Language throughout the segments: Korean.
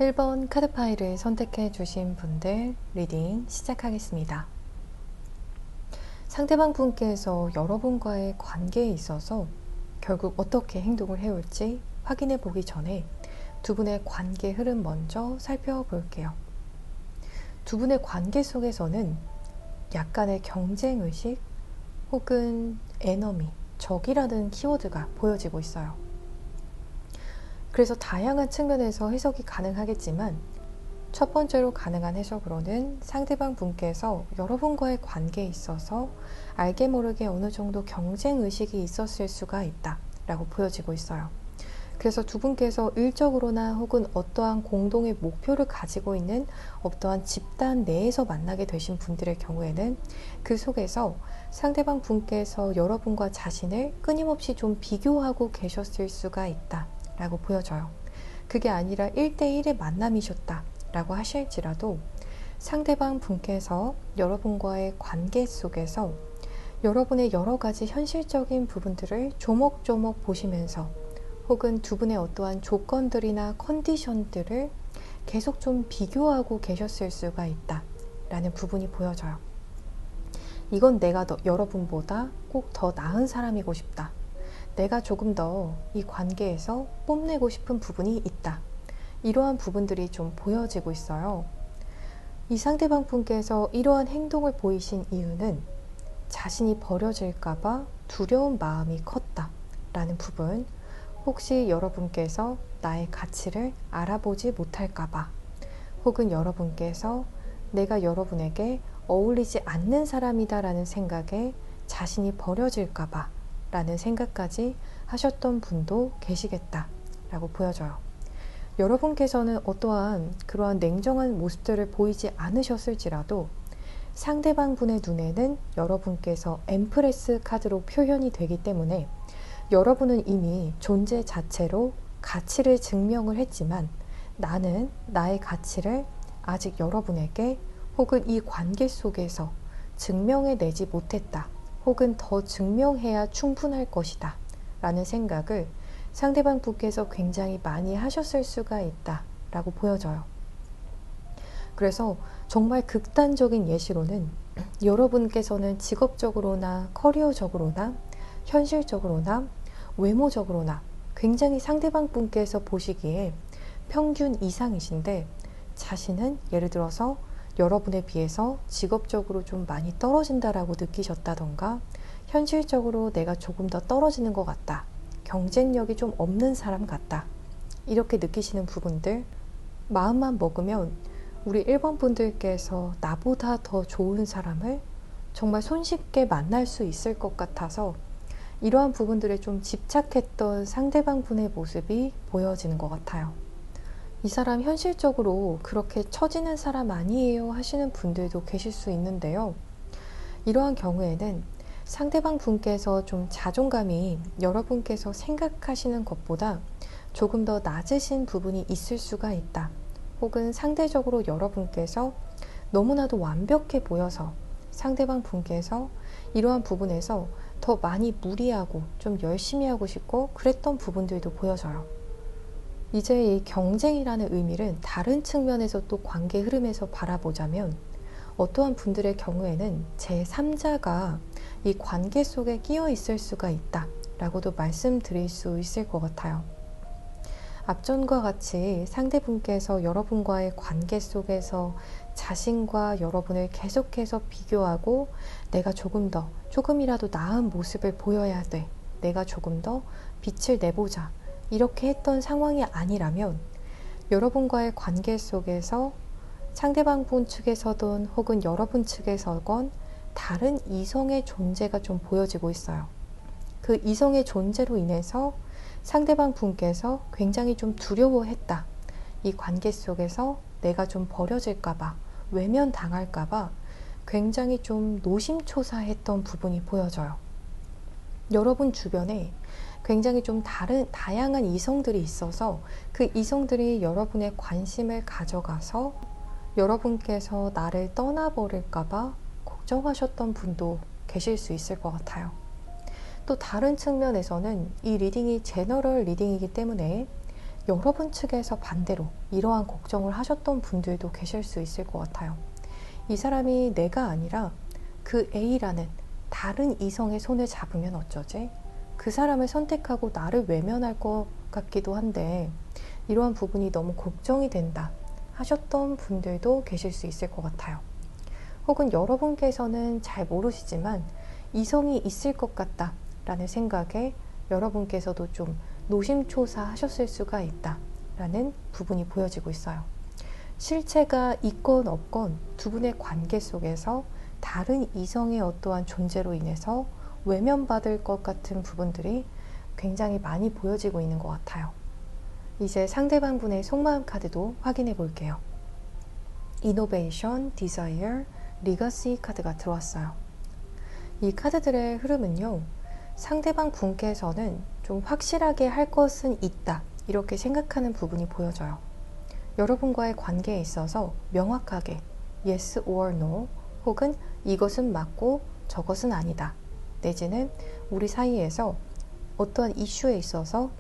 1번 카드 파일을 선택해 주신 분들 리딩 시작하겠습니다. 상대방 분께서 여러분과의 관계에 있어서 결국 어떻게 행동을 해올지 확인해 보기 전에 두 분의 관계 흐름 먼저 살펴볼게요. 두 분의 관계 속에서는 약간의 경쟁의식 혹은 에너미, 적이라는 키워드가 보여지고 있어요. 그래서 다양한 측면에서 해석이 가능하겠지만 첫 번째로 가능한 해석으로는 상대방 분께서 여러분과의 관계에 있어서 알게 모르게 어느 정도 경쟁의식이 있었을 수가 있다 라고 보여지고 있어요. 그래서 두 분께서 일적으로나 혹은 어떠한 공동의 목표를 가지고 있는 어떠한 집단 내에서 만나게 되신 분들의 경우에는 그 속에서 상대방 분께서 여러분과 자신을 끊임없이 좀 비교하고 계셨을 수가 있다 라고 보여져요. 그게 아니라 1대1의 만남이셨다 라고 하실지라도 상대방 분께서 여러분과의 관계 속에서 여러분의 여러 가지 현실적인 부분들을 조목조목 보시면서 혹은 두 분의 어떠한 조건들이나 컨디션들을 계속 좀 비교하고 계셨을 수가 있다 라는 부분이 보여져요. 이건 내가 여러분보다 꼭 더 나은 사람이고 싶다. 내가 조금 더 이 관계에서 뽐내고 싶은 부분이 있다. 이러한 부분들이 좀 보여지고 있어요. 이 상대방 분께서 이러한 행동을 보이신 이유는 자신이 버려질까봐 두려운 마음이 컸다 라는 부분, 혹시 여러분께서 나의 가치를 알아보지 못할까봐, 혹은 여러분께서 내가 여러분에게 어울리지 않는 사람이다 라는 생각에 자신이 버려질까봐 라는 생각까지 하셨던 분도 계시겠다 라고 보여져요. 여러분께서는 어떠한 그러한 냉정한 모습들을 보이지 않으셨을지라도 상대방 분의 눈에는 여러분께서 엠프레스 카드로 표현이 되기 때문에 여러분은 이미 존재 자체로 가치를 증명을 했지만 나는 나의 가치를 아직 여러분에게 혹은 이 관계 속에서 증명해내지 못했다. 혹은 더 증명해야 충분할 것이다 라는 생각을 상대방 분께서 굉장히 많이 하셨을 수가 있다 라고 보여져요. 그래서 정말 극단적인 예시로는 여러분께서는 직업적으로나 커리어적으로나 현실적으로나 외모적으로나 굉장히 상대방 분께서 보시기에 평균 이상이신데 자신은 예를 들어서 여러분에 비해서 직업적으로 좀 많이 떨어진다라고 느끼셨다던가 현실적으로 내가 조금 더 떨어지는 것 같다. 경쟁력이 좀 없는 사람 같다. 이렇게 느끼시는 부분들, 마음만 먹으면 우리 1번 분들께서 나보다 더 좋은 사람을 정말 손쉽게 만날 수 있을 것 같아서 이러한 부분들에 좀 집착했던 상대방 분의 모습이 보여지는 것 같아요. 이 사람 현실적으로 그렇게 처지는 사람 아니에요 하시는 분들도 계실 수 있는데요. 이러한 경우에는 상대방 분께서 좀 자존감이 여러분께서 생각하시는 것보다 조금 더 낮으신 부분이 있을 수가 있다. 혹은 상대적으로 여러분께서 너무나도 완벽해 보여서 상대방 분께서 이러한 부분에서 더 많이 무리하고 좀 열심히 하고 싶고 그랬던 부분들도 보여져요. 이제 이 경쟁이라는 의미를 다른 측면에서 또 관계 흐름에서 바라보자면 어떠한 분들의 경우에는 제3자가 이 관계 속에 끼어 있을 수가 있다 라고도 말씀드릴 수 있을 것 같아요. 앞전과 같이 상대분께서 여러분과의 관계 속에서 자신과 여러분을 계속해서 비교하고 내가 조금이라도 나은 모습을 보여야 돼. 내가 조금 더 빛을 내보자. 이렇게 했던 상황이 아니라면 여러분과의 관계 속에서 상대방 분 측에서든 혹은 여러분 측에서건 다른 이성의 존재가 좀 보여지고 있어요. 그 이성의 존재로 인해서 상대방 분께서 굉장히 좀 두려워했다. 이 관계 속에서 내가 좀 버려질까봐, 외면당할까봐 굉장히 좀 노심초사했던 부분이 보여져요. 여러분 주변에 굉장히 좀 다양한 이성들이 있어서 그 이성들이 여러분의 관심을 가져가서 여러분께서 나를 떠나버릴까봐 걱정하셨던 분도 계실 수 있을 것 같아요. 또 다른 측면에서는 이 리딩이 제너럴 리딩이기 때문에 여러분 측에서 반대로 이러한 걱정을 하셨던 분들도 계실 수 있을 것 같아요. 이 사람이 내가 아니라 그 A라는 다른 이성의 손을 잡으면 어쩌지? 그 사람을 선택하고 나를 외면할 것 같기도 한데 이러한 부분이 너무 걱정이 된다 하셨던 분들도 계실 수 있을 것 같아요. 혹은 여러분께서는 잘 모르시지만 이성이 있을 것 같다 라는 생각에 여러분께서도 좀 노심초사 하셨을 수가 있다 라는 부분이 보여지고 있어요. 실체가 있건 없건 두 분의 관계 속에서 다른 이성의 어떠한 존재로 인해서 외면받을 것 같은 부분들이 굉장히 많이 보여지고 있는 것 같아요. 이제 상대방 분의 속마음 카드도 확인해 볼게요. 이노베이션, 디자이어, 리거시 카드가 들어왔어요. 이 카드들의 흐름은요, 상대방 분께서는 좀 확실하게 할 것은 있다 이렇게 생각하는 부분이 보여져요. 여러분과의 관계에 있어서 명확하게 yes or no 혹은 이것은 맞고 저것은 아니다 내지는 우리 사이에서 어떠한 이슈에 있어서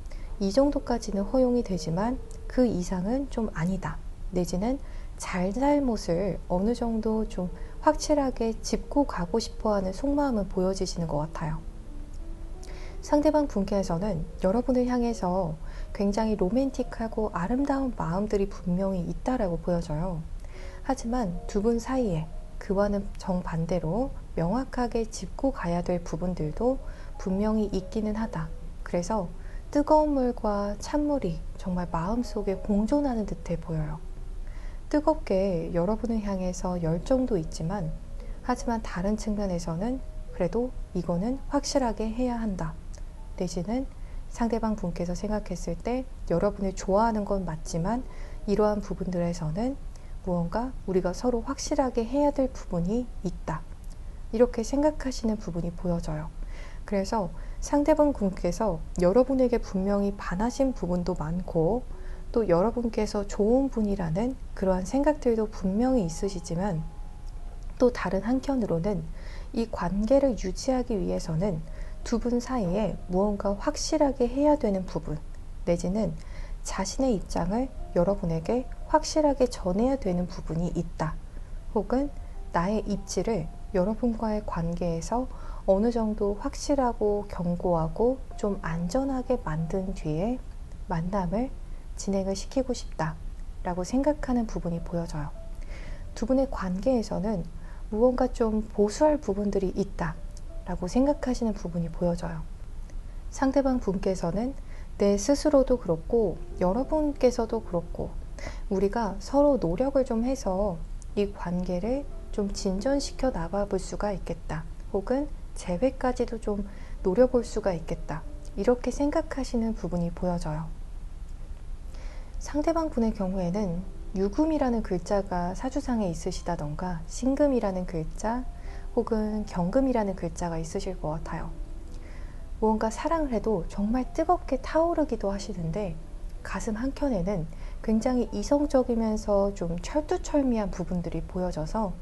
이 정도까지는 허용이 되지만 그 이상은 좀 아니다 내지는 잘잘못을 어느 정도 좀 확실하게 짚고 가고 싶어하는 속마음은 보여지시는 것 같아요. 상대방 분께서는 여러분을 향해서 굉장히 로맨틱하고 아름다운 마음들이 분명히 있다라고 보여져요. 하지만 두 분 사이에 그와는 정반대로 명확하게 짚고 가야 될 부분들도 분명히 있기는 하다. 그래서 뜨거운 물과 찬물이 정말 마음속에 공존하는 듯해 보여요. 뜨겁게 여러분을 향해서 열정도 있지만 하지만 다른 측면에서는 그래도 이거는 확실하게 해야 한다. 내지는 상대방 분께서 생각했을 때 여러분을 좋아하는 건 맞지만 이러한 부분들에서는 무언가 우리가 서로 확실하게 해야 될 부분이 있다. 이렇게 생각하시는 부분이 보여져요. 그래서 상대방 분께서 여러분에게 분명히 반하신 부분도 많고 또 여러분께서 좋은 분이라는 그러한 생각들도 분명히 있으시지만 또 다른 한편으로는 이 관계를 유지하기 위해서는 두 분 사이에 무언가 확실하게 해야 되는 부분 내지는 자신의 입장을 여러분에게 확실하게 전해야 되는 부분이 있다. 혹은 나의 입지를 여러분과의 관계에서 어느 정도 확실하고 견고하고 좀 안전하게 만든 뒤에 만남을 진행을 시키고 싶다 라고 생각하는 부분이 보여져요. 두 분의 관계에서는 무언가 좀 보수할 부분들이 있다 라고 생각하시는 부분이 보여져요. 상대방 분께서는 내 스스로도 그렇고 여러분께서도 그렇고 우리가 서로 노력을 좀 해서 이 관계를 좀 진전시켜 나가볼 수가 있겠다. 혹은 재회까지도 좀 노려볼 수가 있겠다. 이렇게 생각하시는 부분이 보여져요. 상대방 분의 경우에는 유금이라는 글자가 사주상에 있으시다던가 신금이라는 글자 혹은 경금이라는 글자가 있으실 것 같아요. 무언가 사랑을 해도 정말 뜨겁게 타오르기도 하시는데 가슴 한켠에는 굉장히 이성적이면서 좀 철두철미한 부분들이 보여져서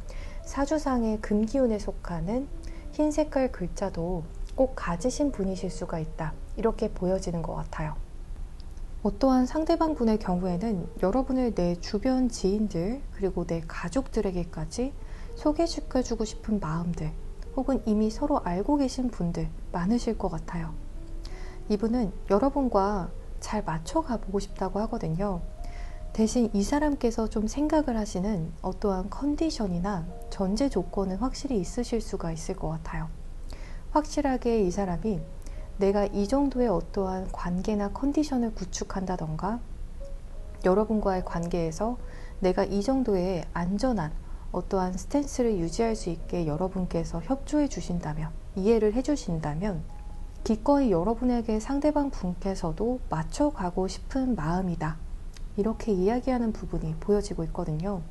사주상의 금기운에 속하는 흰 색깔 글자도 꼭 가지신 분이실 수가 있다. 이렇게 보여지는 것 같아요. 어떠한 상대방 분의 경우에는 여러분을 내 주변 지인들 그리고 내 가족들에게까지 소개시켜주고 싶은 마음들 혹은 이미 서로 알고 계신 분들 많으실 것 같아요. 이분은 여러분과 잘 맞춰가 보고 싶다고 하거든요. 대신 이 사람께서 좀 생각을 하시는 어떠한 컨디션이나 전제 조건은 확실히 있으실 수가 있을 것 같아요. 확실하게 이 사람이 내가 이 정도의 어떠한 관계나 컨디션을 구축한다던가 여러분과의 관계에서 내가 이 정도의 안전한 어떠한 스탠스를 유지할 수 있게 여러분께서 협조해 주신다면 이해를 해 주신다면 기꺼이 여러분에게 상대방 분께서도 맞춰가고 싶은 마음이다. 이렇게 이야기하는 부분이 보여지고 있거든요.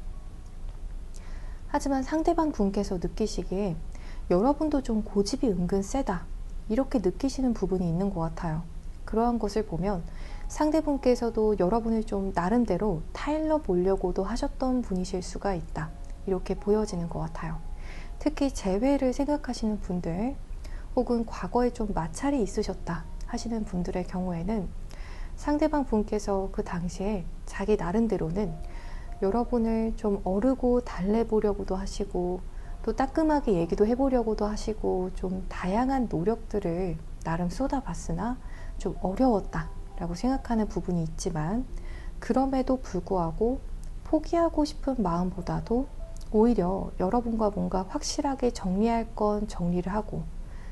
하지만 상대방 분께서 느끼시기에 여러분도 좀 고집이 은근 세다. 이렇게 느끼시는 부분이 있는 것 같아요. 그러한 것을 보면 상대분께서도 여러분을 좀 나름대로 타일러 보려고도 하셨던 분이실 수가 있다. 이렇게 보여지는 것 같아요. 특히 재회를 생각하시는 분들 혹은 과거에 좀 마찰이 있으셨다 하시는 분들의 경우에는 상대방 분께서 그 당시에 자기 나름대로는 여러분을 좀 어르고 달래보려고도 하시고 또 따끔하게 얘기도 해보려고도 하시고 좀 다양한 노력들을 나름 쏟아봤으나 좀 어려웠다 라고 생각하는 부분이 있지만, 그럼에도 불구하고 포기하고 싶은 마음보다도 오히려 여러분과 뭔가 확실하게 정리할 건 정리를 하고,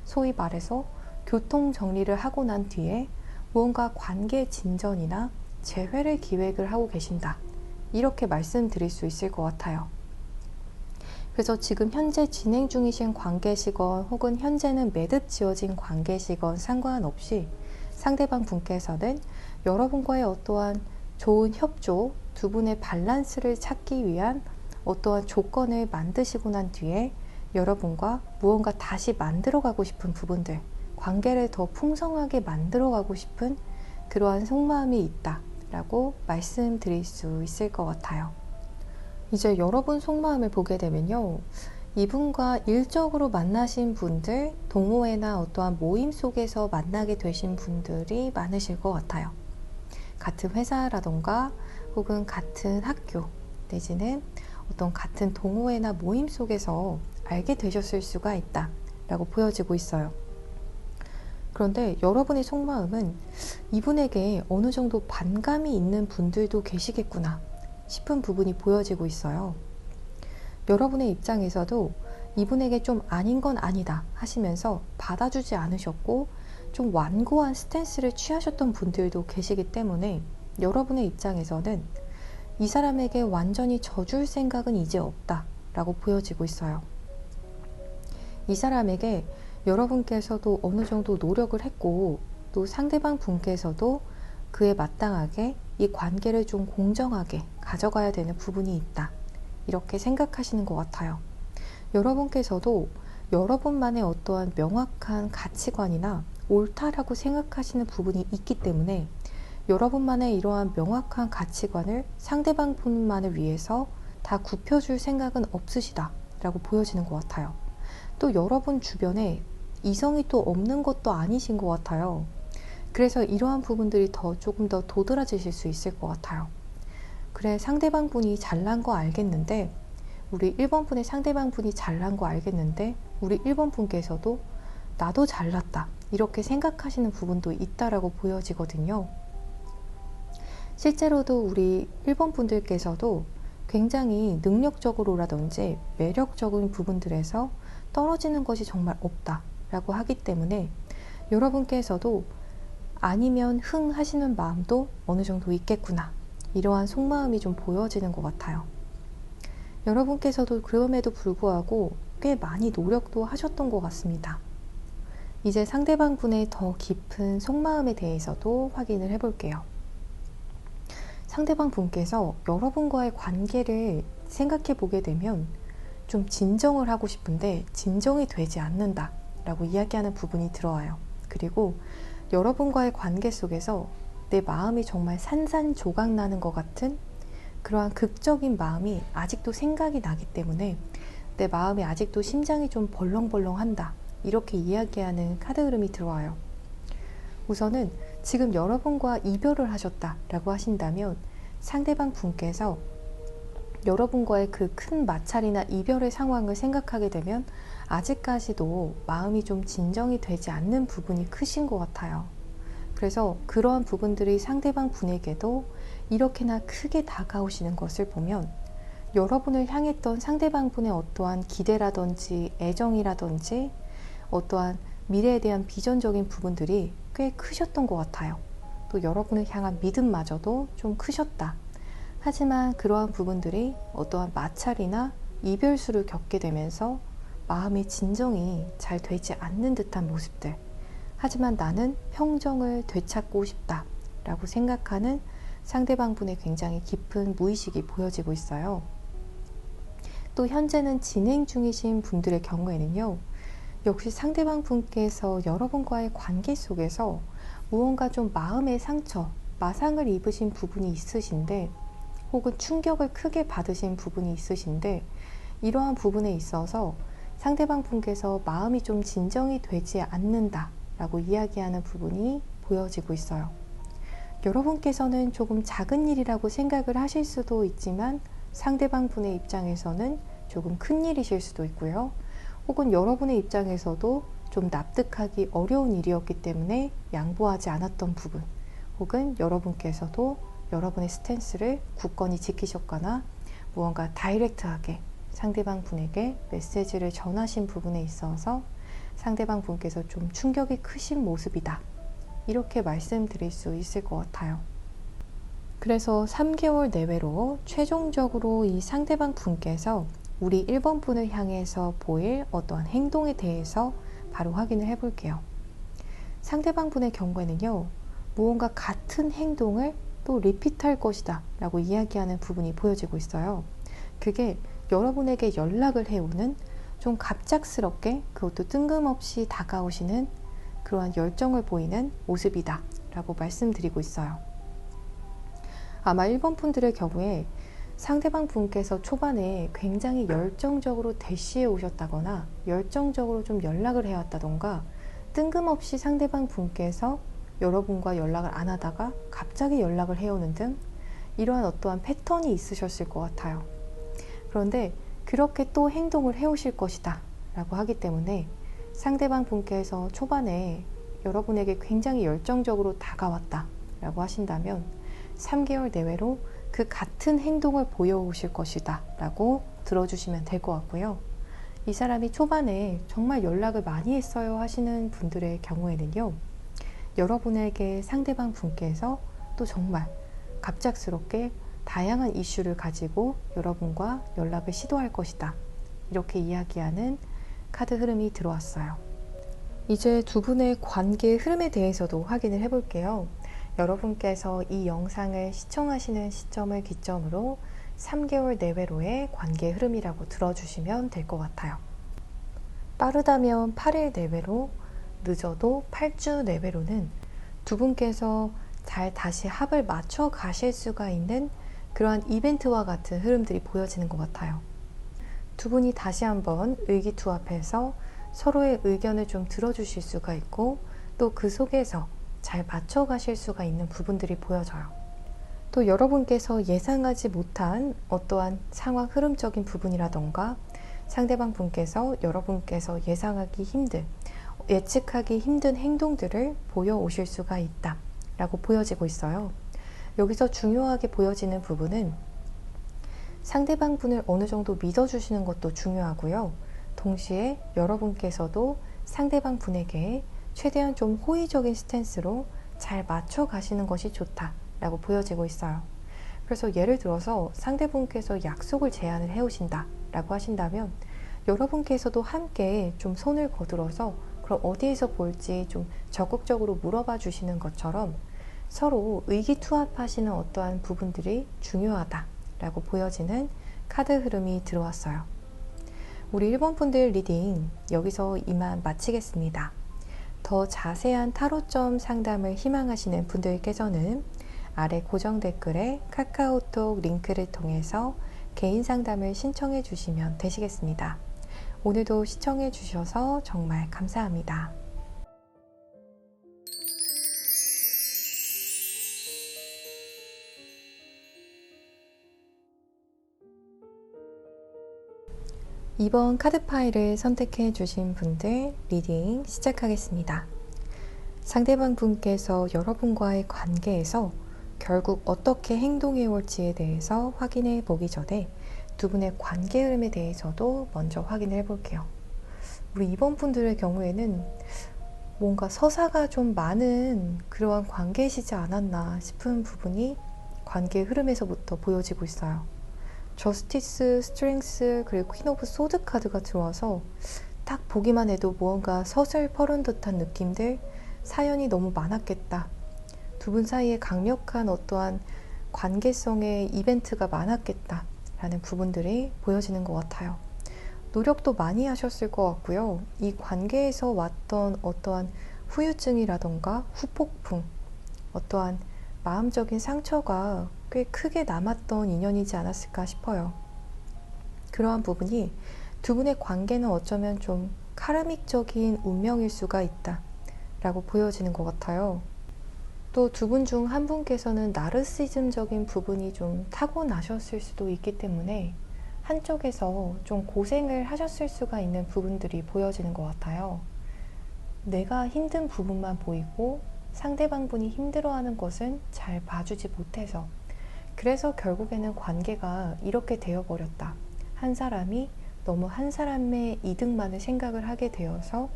소위 말해서 교통 정리를 하고 난 뒤에 무언가 관계 진전이나 재회를 기획을 하고 계신다, 이렇게 말씀드릴 수 있을 것 같아요. 그래서 지금 현재 진행 중이신 관계시건 혹은 현재는 매듭 지어진 관계시건 상관없이 상대방 분께서는 여러분과의 어떠한 좋은 협조, 두 분의 밸런스를 찾기 위한 어떠한 조건을 만드시고 난 뒤에 여러분과 무언가 다시 만들어가고 싶은 부분들, 관계를 더 풍성하게 만들어가고 싶은 그러한 속마음이 있다라고 말씀드릴 수 있을 것 같아요. 이제 여러분 속마음을 보게 되면요, 이분과 일적으로 만나신 분들, 동호회나 어떠한 모임 속에서 만나게 되신 분들이 많으실 것 같아요. 같은 회사라던가 혹은 같은 학교 내지는 어떤 같은 동호회나 모임 속에서 알게 되셨을 수가 있다 라고 보여지고 있어요. 그런데 여러분의 속마음은 이분에게 어느 정도 반감이 있는 분들도 계시겠구나 싶은 부분이 보여지고 있어요. 여러분의 입장에서도 이분에게 좀 아닌 건 아니다 하시면서 받아주지 않으셨고 좀 완고한 스탠스를 취하셨던 분들도 계시기 때문에 여러분의 입장에서는 이 사람에게 완전히 져줄 생각은 이제 없다 라고 보여지고 있어요. 이 사람에게 여러분께서도 어느 정도 노력을 했고 또 상대방 분께서도 그에 마땅하게 이 관계를 좀 공정하게 가져가야 되는 부분이 있다, 이렇게 생각하시는 것 같아요. 여러분께서도 여러분만의 어떠한 명확한 가치관이나 옳다라고 생각하시는 부분이 있기 때문에 여러분만의 이러한 명확한 가치관을 상대방 분만을 위해서 다 굽혀줄 생각은 없으시다 라고 보여지는 것 같아요. 또 여러분 주변에 이성이 또 없는 것도 아니신 것 같아요. 그래서 이러한 부분들이 조금 더 도드라지실 수 있을 것 같아요. 그래, 상대방 분이 잘난 거 알겠는데, 우리 1번 분의 상대방 분이 잘난 거 알겠는데 우리 1번 분께서도 나도 잘났다 이렇게 생각하시는 부분도 있다라고 보여지거든요. 실제로도 우리 1번 분들께서도 굉장히 능력적으로라든지 매력적인 부분들에서 떨어지는 것이 정말 없다라고 하기 때문에 여러분께서도 아니면 흥 하시는 마음도 어느 정도 있겠구나, 이러한 속마음이 좀 보여지는 것 같아요. 여러분께서도 그럼에도 불구하고 꽤 많이 노력도 하셨던 것 같습니다. 이제 상대방 분의 더 깊은 속마음에 대해서도 확인을 해볼게요. 상대방 분께서 여러분과의 관계를 생각해 보게 되면 좀 진정을 하고 싶은데 진정이 되지 않는다 라고 이야기하는 부분이 들어와요. 그리고 여러분과의 관계 속에서 내 마음이 정말 산산조각 나는 것 같은 그러한 극적인 마음이 아직도 생각이 나기 때문에 내 마음이 아직도 심장이 좀 벌렁벌렁한다, 이렇게 이야기하는 카드 흐름이 들어와요. 우선은 지금 여러분과 이별을 하셨다라고 하신다면 상대방 분께서 여러분과의 그 큰 마찰이나 이별의 상황을 생각하게 되면 아직까지도 마음이 좀 진정이 되지 않는 부분이 크신 것 같아요. 그래서 그러한 부분들이 상대방 분에게도 이렇게나 크게 다가오시는 것을 보면 여러분을 향했던 상대방 분의 어떠한 기대라든지 애정이라든지 어떠한 미래에 대한 비전적인 부분들이 꽤 크셨던 것 같아요. 또 여러분을 향한 믿음마저도 좀 크셨다. 하지만 그러한 부분들이 어떠한 마찰이나 이별수를 겪게 되면서 마음의 진정이 잘 되지 않는 듯한 모습들, 하지만 나는 평정을 되찾고 싶다 라고 생각하는 상대방 분의 굉장히 깊은 무의식이 보여지고 있어요. 또 현재는 진행 중이신 분들의 경우에는요, 역시 상대방 분께서 여러분과의 관계 속에서 무언가 좀 마음의 상처, 마상을 입으신 부분이 있으신데 혹은 충격을 크게 받으신 부분이 있으신데 이러한 부분에 있어서 상대방 분께서 마음이 좀 진정이 되지 않는다 라고 이야기하는 부분이 보여지고 있어요. 여러분께서는 조금 작은 일이라고 생각을 하실 수도 있지만 상대방 분의 입장에서는 조금 큰 일이실 수도 있고요. 혹은 여러분의 입장에서도 좀 납득하기 어려운 일이었기 때문에 양보하지 않았던 부분, 혹은 여러분께서도 여러분의 스탠스를 굳건히 지키셨거나 무언가 다이렉트하게 상대방 분에게 메시지를 전하신 부분에 있어서 상대방 분께서 좀 충격이 크신 모습이다, 이렇게 말씀드릴 수 있을 것 같아요. 그래서 3개월 내외로 최종적으로 이 상대방 분께서 우리 1번 분을 향해서 보일 어떠한 행동에 대해서 바로 확인을 해 볼게요. 상대방 분의 경우에는요, 무언가 같은 행동을 또 리피트할 것이다 라고 이야기하는 부분이 보여지고 있어요. 그게 여러분에게 연락을 해오는, 좀 갑작스럽게 그것도 뜬금없이 다가오시는 그러한 열정을 보이는 모습이다 라고 말씀드리고 있어요. 아마 1번 분들의 경우에 상대방 분께서 초반에 굉장히 열정적으로 대시해 오셨다거나 열정적으로 좀 연락을 해왔다던가, 뜬금없이 상대방 분께서 여러분과 연락을 안 하다가 갑자기 연락을 해오는 등 이러한 어떠한 패턴이 있으셨을 것 같아요. 그런데 그렇게 또 행동을 해오실 것이다 라고 하기 때문에 상대방 분께서 초반에 여러분에게 굉장히 열정적으로 다가왔다 라고 하신다면 3개월 내외로 그 같은 행동을 보여오실 것이다 라고 들어주시면 될 것 같고요. 이 사람이 초반에 정말 연락을 많이 했어요 하시는 분들의 경우에는요, 여러분에게 상대방 분께서 또 정말 갑작스럽게 다양한 이슈를 가지고 여러분과 연락을 시도할 것이다, 이렇게 이야기하는 카드 흐름이 들어왔어요. 이제 두 분의 관계 흐름에 대해서도 확인을 해볼게요. 여러분께서 이 영상을 시청하시는 시점을 기점으로 3개월 내외로의 관계 흐름이라고 들어주시면 될 것 같아요. 빠르다면 8일 내외로, 늦어도 8주 내외로는 두 분께서 잘 다시 합을 맞춰 가실 수가 있는 그러한 이벤트와 같은 흐름들이 보여지는 것 같아요. 두 분이 다시 한번 의기투합해서 서로의 의견을 좀 들어주실 수가 있고, 또 그 속에서 잘 맞춰 가실 수가 있는 부분들이 보여져요. 또 여러분께서 예상하지 못한 어떠한 상황 흐름적인 부분이라던가, 상대방 분께서 여러분께서 예상하기 힘든, 예측하기 힘든 행동들을 보여오실 수가 있다 라고 보여지고 있어요. 여기서 중요하게 보여지는 부분은 상대방 분을 어느 정도 믿어주시는 것도 중요하고요. 동시에 여러분께서도 상대방 분에게 최대한 좀 호의적인 스탠스로 잘 맞춰 가시는 것이 좋다 라고 보여지고 있어요. 그래서 예를 들어서 상대분께서 약속을 제안을 해 오신다 라고 하신다면 여러분께서도 함께 좀 손을 거들어서 그럼 어디에서 볼지 좀 적극적으로 물어봐 주시는 것처럼 서로 의기투합하시는 어떠한 부분들이 중요하다 라고 보여지는 카드 흐름이 들어왔어요. 우리 1번 분들 리딩 여기서 이만 마치겠습니다. 더 자세한 타로점 상담을 희망하시는 분들께서는 아래 고정 댓글에 카카오톡 링크를 통해서 개인 상담을 신청해 주시면 되시겠습니다. 오늘도 시청해 주셔서 정말 감사합니다. 이번 카드 파일을 선택해 주신 분들 리딩 시작하겠습니다. 상대방 분께서 여러분과의 관계에서 결국 어떻게 행동해 올지에 대해서 확인해 보기 전에 두 분의 관계 흐름에 대해서도 먼저 확인을 해 볼게요. 우리 이번 분들의 경우에는 뭔가 서사가 좀 많은 그러한 관계이시지 않았나 싶은 부분이 관계 흐름에서부터 보여지고 있어요. 저스티스, 스트렝스, 그리고 퀸 오브 소드 카드가 들어와서 딱 보기만 해도 무언가 서슬퍼른 듯한 느낌들, 사연이 너무 많았겠다. 두 분 사이에 강력한 어떠한 관계성의 이벤트가 많았겠다 라는 부분들이 보여지는 것 같아요. 노력도 많이 하셨을 것 같고요. 이 관계에서 왔던 어떠한 후유증이라던가 후폭풍, 어떠한 마음적인 상처가 꽤 크게 남았던 인연이지 않았을까 싶어요. 그러한 부분이 두 분의 관계는 어쩌면 좀 카르믹적인 운명일 수가 있다 라고 보여지는 것 같아요. 또 두 분 중 한 분께서는 나르시즘적인 부분이 좀 타고나셨을 수도 있기 때문에 한쪽에서 좀 고생을 하셨을 수가 있는 부분들이 보여지는 것 같아요. 내가 힘든 부분만 보이고 상대방 분이 힘들어하는 것은 잘 봐주지 못해서, 그래서 결국에는 관계가 이렇게 되어버렸다. 한 사람이 너무 한 사람의 이득만을 생각을 하게 되어서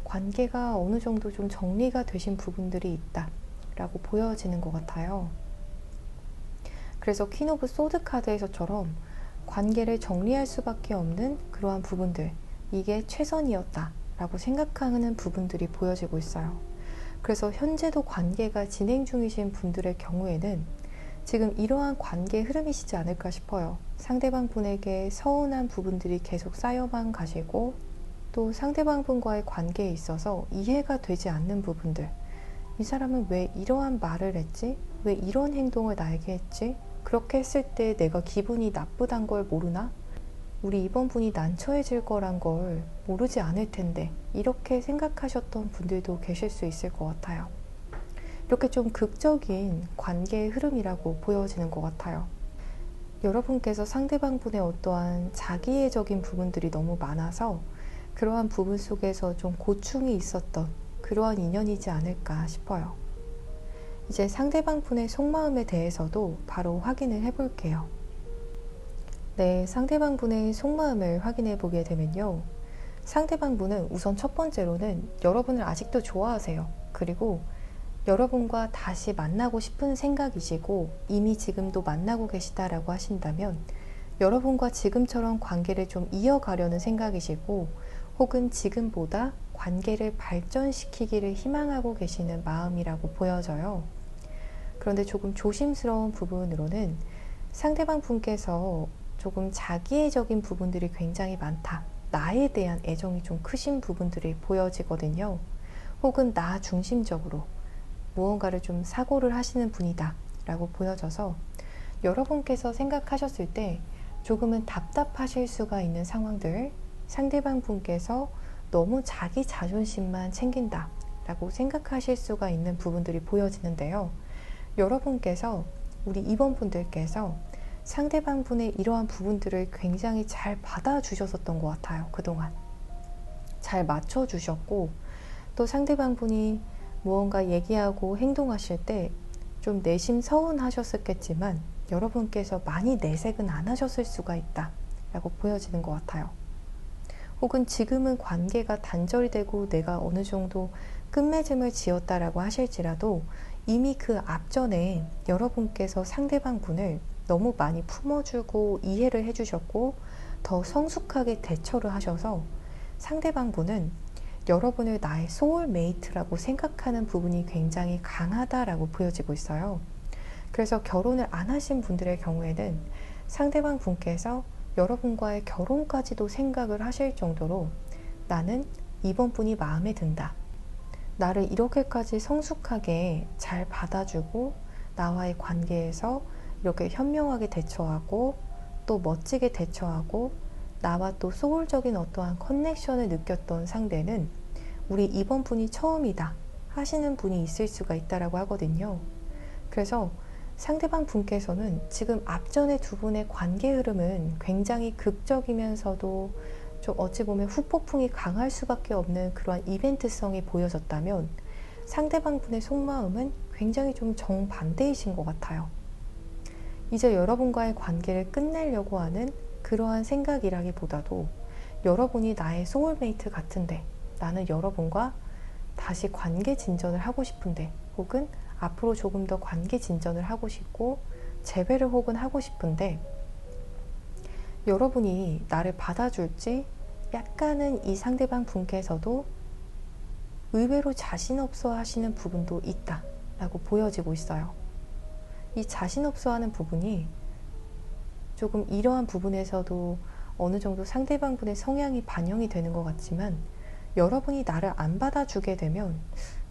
관계가 어느 정도 좀 정리가 되신 부분들이 있다 라고 보여지는 것 같아요. 그래서 퀸 오브 소드 카드에서처럼 관계를 정리할 수밖에 없는 그러한 부분들, 이게 최선이었다 라고 생각하는 부분들이 보여지고 있어요. 그래서 현재도 관계가 진행 중이신 분들의 경우에는 지금 이러한 관계 흐름이시지 않을까 싶어요. 상대방 분에게 서운한 부분들이 계속 쌓여만 가시고, 또 상대방 분과의 관계에 있어서 이해가 되지 않는 부분들, 이 사람은 왜 이러한 말을 했지? 왜 이런 행동을 나에게 했지? 그렇게 했을 때 내가 기분이 나쁘단 걸 모르나? 우리 이번 분이 난처해질 거란 걸 모르지 않을 텐데, 이렇게 생각하셨던 분들도 계실 수 있을 것 같아요. 이렇게 좀 극적인 관계의 흐름이라고 보여지는 것 같아요. 여러분께서 상대방 분의 어떠한 자기애적인 부분들이 너무 많아서 그러한 부분 속에서 좀 고충이 있었던 그러한 인연이지 않을까 싶어요. 이제 상대방 분의 속마음에 대해서도 바로 확인을 해볼게요. 네, 상대방 분의 속마음을 확인해 보게 되면요. 상대방 분은 우선 첫 번째로는 여러분을 아직도 좋아하세요. 그리고 여러분과 다시 만나고 싶은 생각이시고, 이미 지금도 만나고 계시다라고 하신다면 여러분과 지금처럼 관계를 좀 이어가려는 생각이시고, 혹은 지금보다 관계를 발전시키기를 희망하고 계시는 마음이라고 보여져요. 그런데 조금 조심스러운 부분으로는 상대방 분께서 조금 자기애적인 부분들이 굉장히 많다, 나에 대한 애정이 좀 크신 부분들이 보여지거든요. 혹은 나 중심적으로 무언가를 좀 사고를 하시는 분이다 라고 보여져서, 여러분께서 생각하셨을 때 조금은 답답하실 수가 있는 상황들, 상대방 분께서 너무 자기 자존심만 챙긴다 라고 생각하실 수가 있는 부분들이 보여지는데요. 여러분께서, 우리 2번 분들께서 상대방 분의 이러한 부분들을 굉장히 잘 받아주셨었던 것 같아요. 그동안 잘 맞춰주셨고, 또 상대방 분이 무언가 얘기하고 행동하실 때 좀 내심 서운하셨었겠지만 여러분께서 많이 내색은 안 하셨을 수가 있다 라고 보여지는 것 같아요. 혹은 지금은 관계가 단절이 되고 내가 어느 정도 끝맺음을 지었다라고 하실지라도 이미 그 앞전에 여러분께서 상대방 분을 너무 많이 품어주고 이해를 해주셨고 더 성숙하게 대처를 하셔서 상대방 분은 여러분을 나의 소울메이트라고 생각하는 부분이 굉장히 강하다라고 보여지고 있어요. 그래서 결혼을 안 하신 분들의 경우에는 상대방 분께서 여러분과의 결혼까지도 생각을 하실 정도로 나는 이번 분이 마음에 든다, 나를 이렇게까지 성숙하게 잘 받아주고 나와의 관계에서 이렇게 현명하게 대처하고 또 멋지게 대처하고 나와 또 소울적인 어떠한 커넥션을 느꼈던 상대는 우리 이번 분이 처음이다 하시는 분이 있을 수가 있다라고 하거든요. 그래서 상대방 분께서는 지금 앞전에 두 분의 관계 흐름은 굉장히 극적이면서도 좀 어찌 보면 후폭풍이 강할 수밖에 없는 그러한 이벤트성이 보여졌다면, 상대방 분의 속마음은 굉장히 좀 정반대이신 것 같아요. 이제 여러분과의 관계를 끝내려고 하는 그러한 생각이라기보다도 여러분이 나의 소울메이트 같은데, 나는 여러분과 다시 관계 진전을 하고 싶은데, 혹은 앞으로 조금 더 관계 진전을 하고 싶고 재회를 혹은 하고 싶은데 여러분이 나를 받아줄지 약간은 이 상대방 분께서도 의외로 자신 없어 하시는 부분도 있다 라고 보여지고 있어요. 이 자신 없어 하는 부분이 조금 이러한 부분에서도 어느 정도 상대방 분의 성향이 반영이 되는 것 같지만, 여러분이 나를 안 받아주게 되면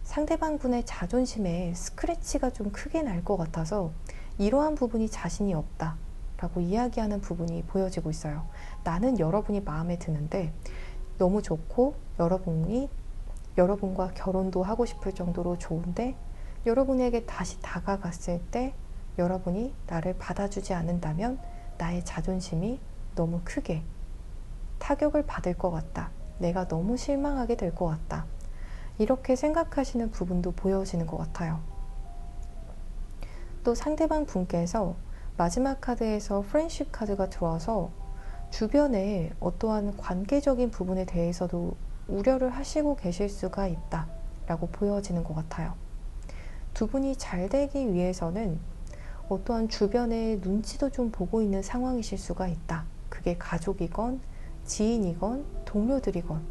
상대방 분의 자존심에 스크래치가 좀 크게 날 것 같아서 이러한 부분이 자신이 없다 라고 이야기하는 부분이 보여지고 있어요. 나는 여러분이 마음에 드는데 너무 좋고 여러분과 결혼도 하고 싶을 정도로 좋은데 여러분에게 다시 다가갔을 때 여러분이 나를 받아주지 않는다면 나의 자존심이 너무 크게 타격을 받을 것 같다. 내가 너무 실망하게 될 것 같다. 이렇게 생각하시는 부분도 보여지는 것 같아요. 또 상대방 분께서 마지막 카드에서 프렌십 카드가 들어와서 주변에 어떠한 관계적인 부분에 대해서도 우려를 하시고 계실 수가 있다 라고 보여지는 것 같아요. 두 분이 잘 되기 위해서는 어떠한 주변의 눈치도 좀 보고 있는 상황이실 수가 있다. 그게 가족이건 지인이건 동료들이건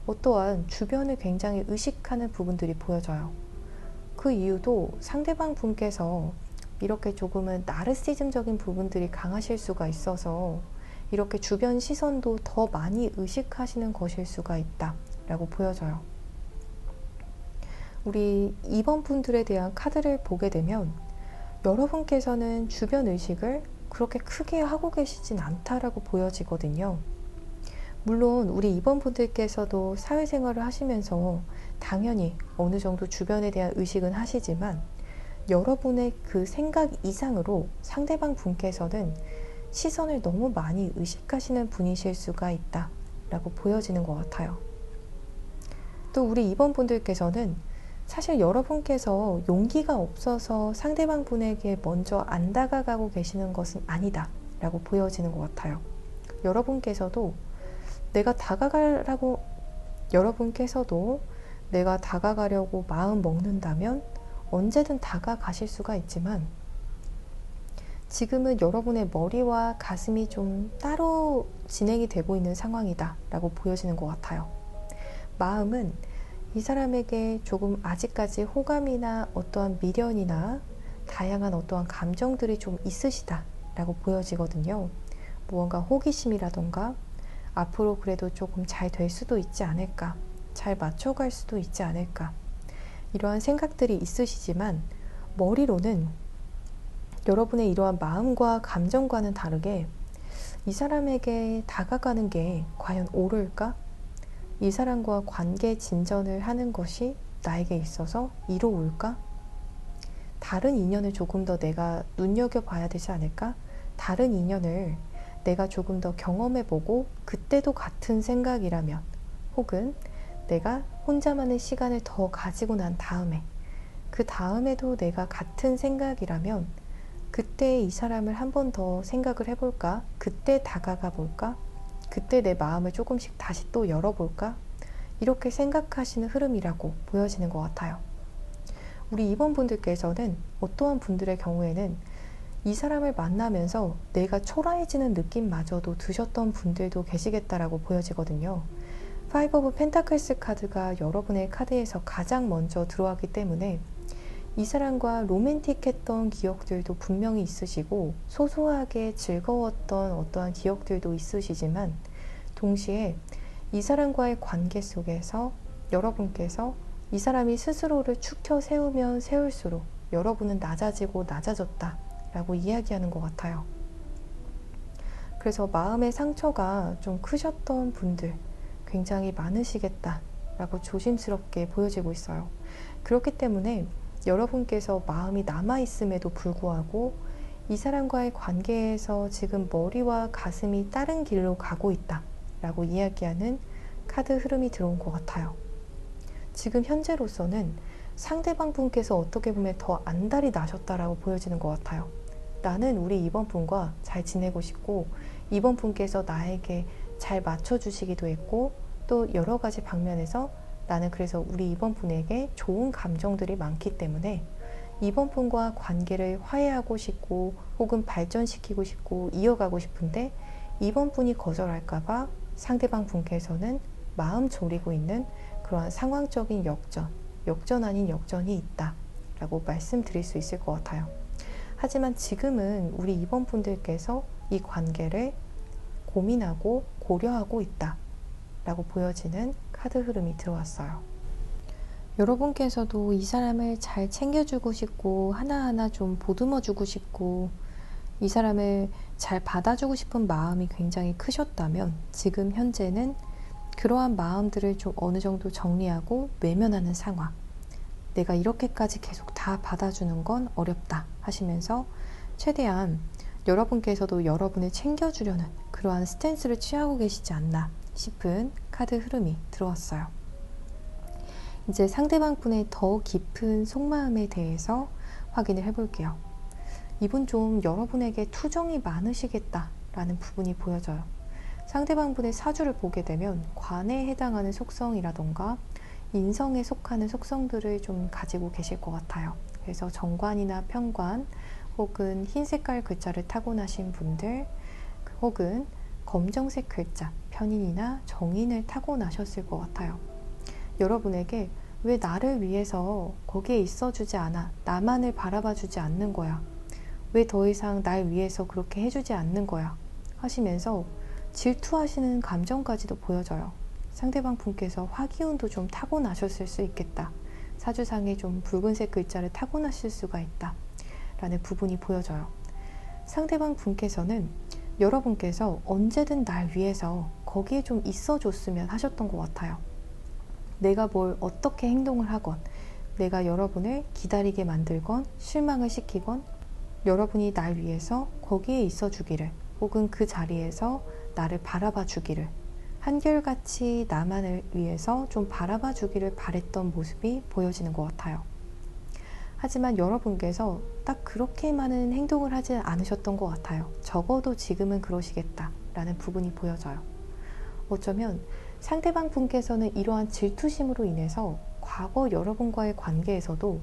어떠한 주변을 굉장히 의식하는 부분들이 보여져요. 그 이유도 상대방 분께서 이렇게 조금은 나르시즘적인 부분들이 강하실 수가 있어서 이렇게 주변 시선도 더 많이 의식하시는 것일 수가 있다 라고 보여져요. 우리 2번 분들에 대한 카드를 보게 되면 여러분께서는 주변 의식을 그렇게 크게 하고 계시진 않다라고 보여지거든요. 물론 우리 2번 분들께서도 사회생활을 하시면서 당연히 어느 정도 주변에 대한 의식은 하시지만 여러분의 그 생각 이상으로 상대방 분께서는 시선을 너무 많이 의식하시는 분이실 수가 있다 라고 보여지는 것 같아요. 또 우리 2번 분들께서는 사실 여러분께서 용기가 없어서 상대방 분에게 먼저 안 다가가고 계시는 것은 아니다 라고 보여지는 것 같아요. 여러분께서도 내가 다가가려고 마음 먹는다면 언제든 다가가실 수가 있지만 지금은 여러분의 머리와 가슴이 좀 따로 진행이 되고 있는 상황이다 라고 보여지는 것 같아요. 마음은 이 사람에게 조금 아직까지 호감이나 어떠한 미련이나 다양한 어떠한 감정들이 좀 있으시다 라고 보여지거든요. 무언가 호기심이라던가 앞으로 그래도 조금 잘 될 수도 있지 않을까, 잘 맞춰갈 수도 있지 않을까, 이러한 생각들이 있으시지만 머리로는 여러분의 이러한 마음과 감정과는 다르게 이 사람에게 다가가는 게 과연 옳을까? 이 사람과 관계 진전을 하는 것이 나에게 있어서 이로울까? 다른 인연을 조금 더 내가 눈여겨봐야 되지 않을까? 다른 인연을 내가 조금 더 경험해보고 그때도 같은 생각이라면 혹은 내가 혼자만의 시간을 더 가지고 난 다음에 그 다음에도 내가 같은 생각이라면 그때 이 사람을 한 번 더 생각을 해볼까? 그때 다가가 볼까? 그때 내 마음을 조금씩 다시 또 열어볼까? 이렇게 생각하시는 흐름이라고 보여지는 것 같아요. 우리 2번 분들께서는 어떠한 분들의 경우에는 이 사람을 만나면서 내가 초라해지는 느낌마저도 드셨던 분들도 계시겠다라고 보여지거든요. 파이브 오브 펜타클스 카드가 여러분의 카드에서 가장 먼저 들어왔기 때문에 이 사람과 로맨틱했던 기억들도 분명히 있으시고 소소하게 즐거웠던 어떠한 기억들도 있으시지만 동시에 이 사람과의 관계 속에서 여러분께서 이 사람이 스스로를 축혀 세우면 세울수록 여러분은 낮아지고 낮아졌다 라고 이야기하는 것 같아요. 그래서 마음의 상처가 좀 크셨던 분들 굉장히 많으시겠다 라고 조심스럽게 보여지고 있어요. 그렇기 때문에 여러분께서 마음이 남아있음에도 불구하고 이 사람과의 관계에서 지금 머리와 가슴이 다른 길로 가고 있다 라고 이야기하는 카드 흐름이 들어온 것 같아요. 지금 현재로서는 상대방 분께서 어떻게 보면 더 안달이 나셨다라고 보여지는 것 같아요. 나는 우리 2번 분과 잘 지내고 싶고 2번 분께서 나에게 잘 맞춰주시기도 했고 또 여러 가지 방면에서 나는 그래서 우리 2번 분에게 좋은 감정들이 많기 때문에 2번 분과 관계를 화해하고 싶고 혹은 발전시키고 싶고 이어가고 싶은데 2번 분이 거절할까봐 상대방 분께서는 마음 졸이고 있는 그러한 상황적인 역전 아닌 역전이 있다 라고 말씀드릴 수 있을 것 같아요. 하지만 지금은 우리 2번 분들께서 이 관계를 고민하고 고려하고 있다 라고 보여지는 카드 흐름이 들어왔어요. 여러분께서도 이 사람을 잘 챙겨주고 싶고 하나하나 좀 보듬어주고 싶고 이 사람을 잘 받아주고 싶은 마음이 굉장히 크셨다면 지금 현재는 그러한 마음들을 좀 어느 정도 정리하고 외면하는 상황, 내가 이렇게까지 계속 다 받아주는 건 어렵다 하시면서 최대한 여러분께서도 여러분을 챙겨주려는 그러한 스탠스를 취하고 계시지 않나 싶은 카드 흐름이 들어왔어요. 이제 상대방 분의 더 깊은 속마음에 대해서 확인을 해볼게요. 이분 좀 여러분에게 투정이 많으시겠다라는 부분이 보여져요. 상대방 분의 사주를 보게 되면 관에 해당하는 속성이라던가 인성에 속하는 속성들을 좀 가지고 계실 것 같아요. 그래서 정관이나 편관 혹은 흰 색깔 글자를 타고나신 분들 혹은 검정색 글자 편인이나 정인을 타고나셨을 것 같아요. 여러분에게 왜 나를 위해서 거기에 있어주지 않아? 나만을 바라봐주지 않는 거야. 왜 더 이상 날 위해서 그렇게 해주지 않는 거야? 하시면서 질투하시는 감정까지도 보여져요. 상대방 분께서 화기운도 좀 타고나셨을 수 있겠다. 사주상에 좀 붉은색 글자를 타고나실 수가 있다. 라는 부분이 보여져요. 상대방 분께서는 여러분께서 언제든 날 위해서 거기에 좀 있어줬으면 하셨던 것 같아요. 내가 뭘 어떻게 행동을 하건 내가 여러분을 기다리게 만들건 실망을 시키건 여러분이 날 위해서 거기에 있어주기를 혹은 그 자리에서 나를 바라봐 주기를 한결같이 나만을 위해서 좀 바라봐 주기를 바랬던 모습이 보여지는 것 같아요. 하지만 여러분께서 딱 그렇게만은 행동을 하지 않으셨던 것 같아요. 적어도 지금은 그러시겠다라는 부분이 보여져요. 어쩌면 상대방 분께서는 이러한 질투심으로 인해서 과거 여러분과의 관계에서도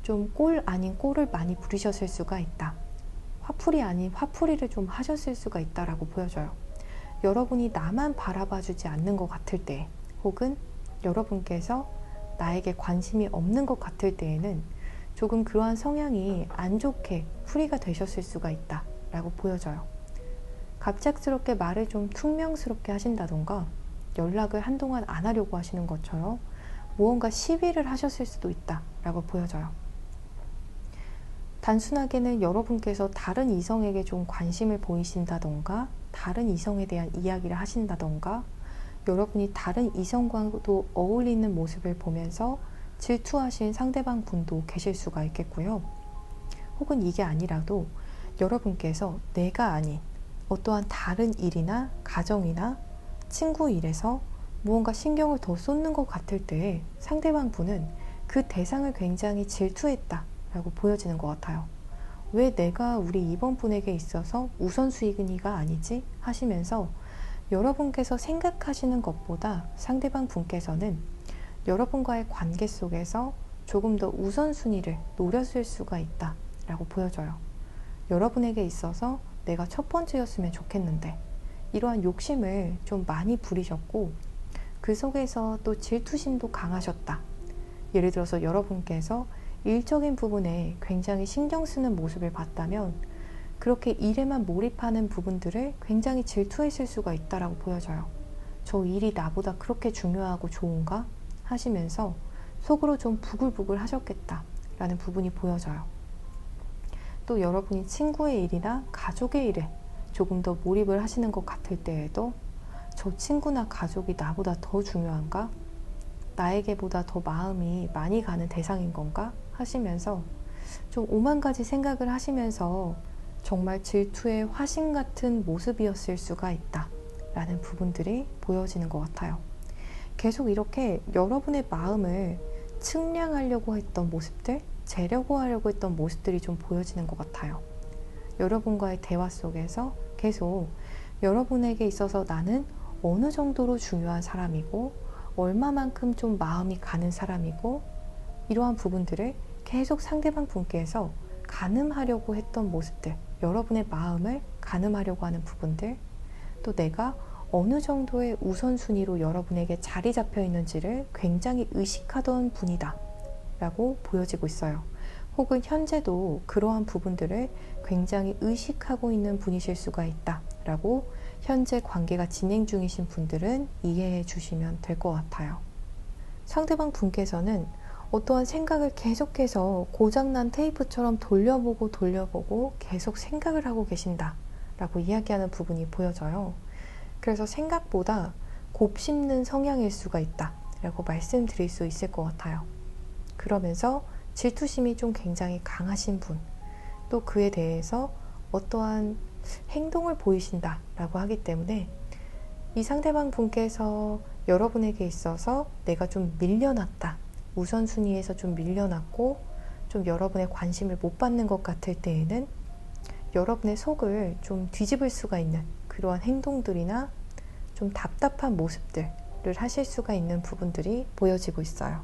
좀 꼴 아닌 꼴을 많이 부리셨을 수가 있다. 화풀이 아닌 화풀이를 좀 하셨을 수가 있다라고 보여져요. 여러분이 나만 바라봐주지 않는 것 같을 때 혹은 여러분께서 나에게 관심이 없는 것 같을 때에는 조금 그러한 성향이 안 좋게 풀이가 되셨을 수가 있다라고 보여져요. 갑작스럽게 말을 좀 퉁명스럽게 하신다던가 연락을 한동안 안 하려고 하시는 것처럼 무언가 시비를 하셨을 수도 있다라고 보여져요. 단순하게는 여러분께서 다른 이성에게 좀 관심을 보이신다던가 다른 이성에 대한 이야기를 하신다던가 여러분이 다른 이성과도 어울리는 모습을 보면서 질투하신 상대방 분도 계실 수가 있겠고요. 혹은 이게 아니라도 여러분께서 내가 아닌 어떠한 다른 일이나 가정이나 친구 일에서 무언가 신경을 더 쏟는 것 같을 때 상대방 분은 그 대상을 굉장히 질투했다라고 보여지는 것 같아요. 왜 내가 우리 이번 분에게 있어서 우선순위가 아니지? 하시면서 여러분께서 생각하시는 것보다 상대방 분께서는 여러분과의 관계 속에서 조금 더 우선순위를 노렸을 수가 있다라고 보여져요. 여러분에게 있어서 내가 첫 번째였으면 좋겠는데 이러한 욕심을 좀 많이 부리셨고 그 속에서 또 질투심도 강하셨다. 예를 들어서 여러분께서 일적인 부분에 굉장히 신경 쓰는 모습을 봤다면 그렇게 일에만 몰입하는 부분들을 굉장히 질투했을 수가 있다라고 보여져요. 저 일이 나보다 그렇게 중요하고 좋은가? 하시면서 속으로 좀 부글부글 하셨겠다라는 부분이 보여져요. 또 여러분이 친구의 일이나 가족의 일에 조금 더 몰입을 하시는 것 같을 때에도 저 친구나 가족이 나보다 더 중요한가? 나에게보다 더 마음이 많이 가는 대상인 건가? 하시면서 좀 오만 가지 생각을 하시면서 정말 질투의 화신 같은 모습이었을 수가 있다 라는 부분들이 보여지는 것 같아요. 계속 이렇게 여러분의 마음을 측량하려고 했던 모습들, 재려고 하려고 했던 모습들이 좀 보여지는 것 같아요. 여러분과의 대화 속에서 계속 여러분에게 있어서 나는 어느 정도로 중요한 사람이고 얼마만큼 좀 마음이 가는 사람이고 이러한 부분들을 계속 상대방 분께서 가늠하려고 했던 모습들, 여러분의 마음을 가늠하려고 하는 부분들, 또 내가 어느 정도의 우선순위로 여러분에게 자리 잡혀 있는지를 굉장히 의식하던 분이다 라고 보여지고 있어요. 혹은 현재도 그러한 부분들을 굉장히 의식하고 있는 분이실 수가 있다 라고 현재 관계가 진행 중이신 분들은 이해해 주시면 될 것 같아요. 상대방 분께서는 어떠한 생각을 계속해서 고장난 테이프처럼 돌려보고 계속 생각을 하고 계신다 라고 이야기하는 부분이 보여져요. 그래서 생각보다 곱씹는 성향일 수가 있다 라고 말씀드릴 수 있을 것 같아요. 그러면서 질투심이 좀 굉장히 강하신 분, 또 그에 대해서 어떠한 행동을 보이신다라고 하기 때문에 이 상대방 분께서 여러분에게 있어서 내가 좀 밀려났다, 우선순위에서 좀 밀려났고 좀 여러분의 관심을 못 받는 것 같을 때에는 여러분의 속을 좀 뒤집을 수가 있는 그러한 행동들이나 좀 답답한 모습들을 하실 수가 있는 부분들이 보여지고 있어요.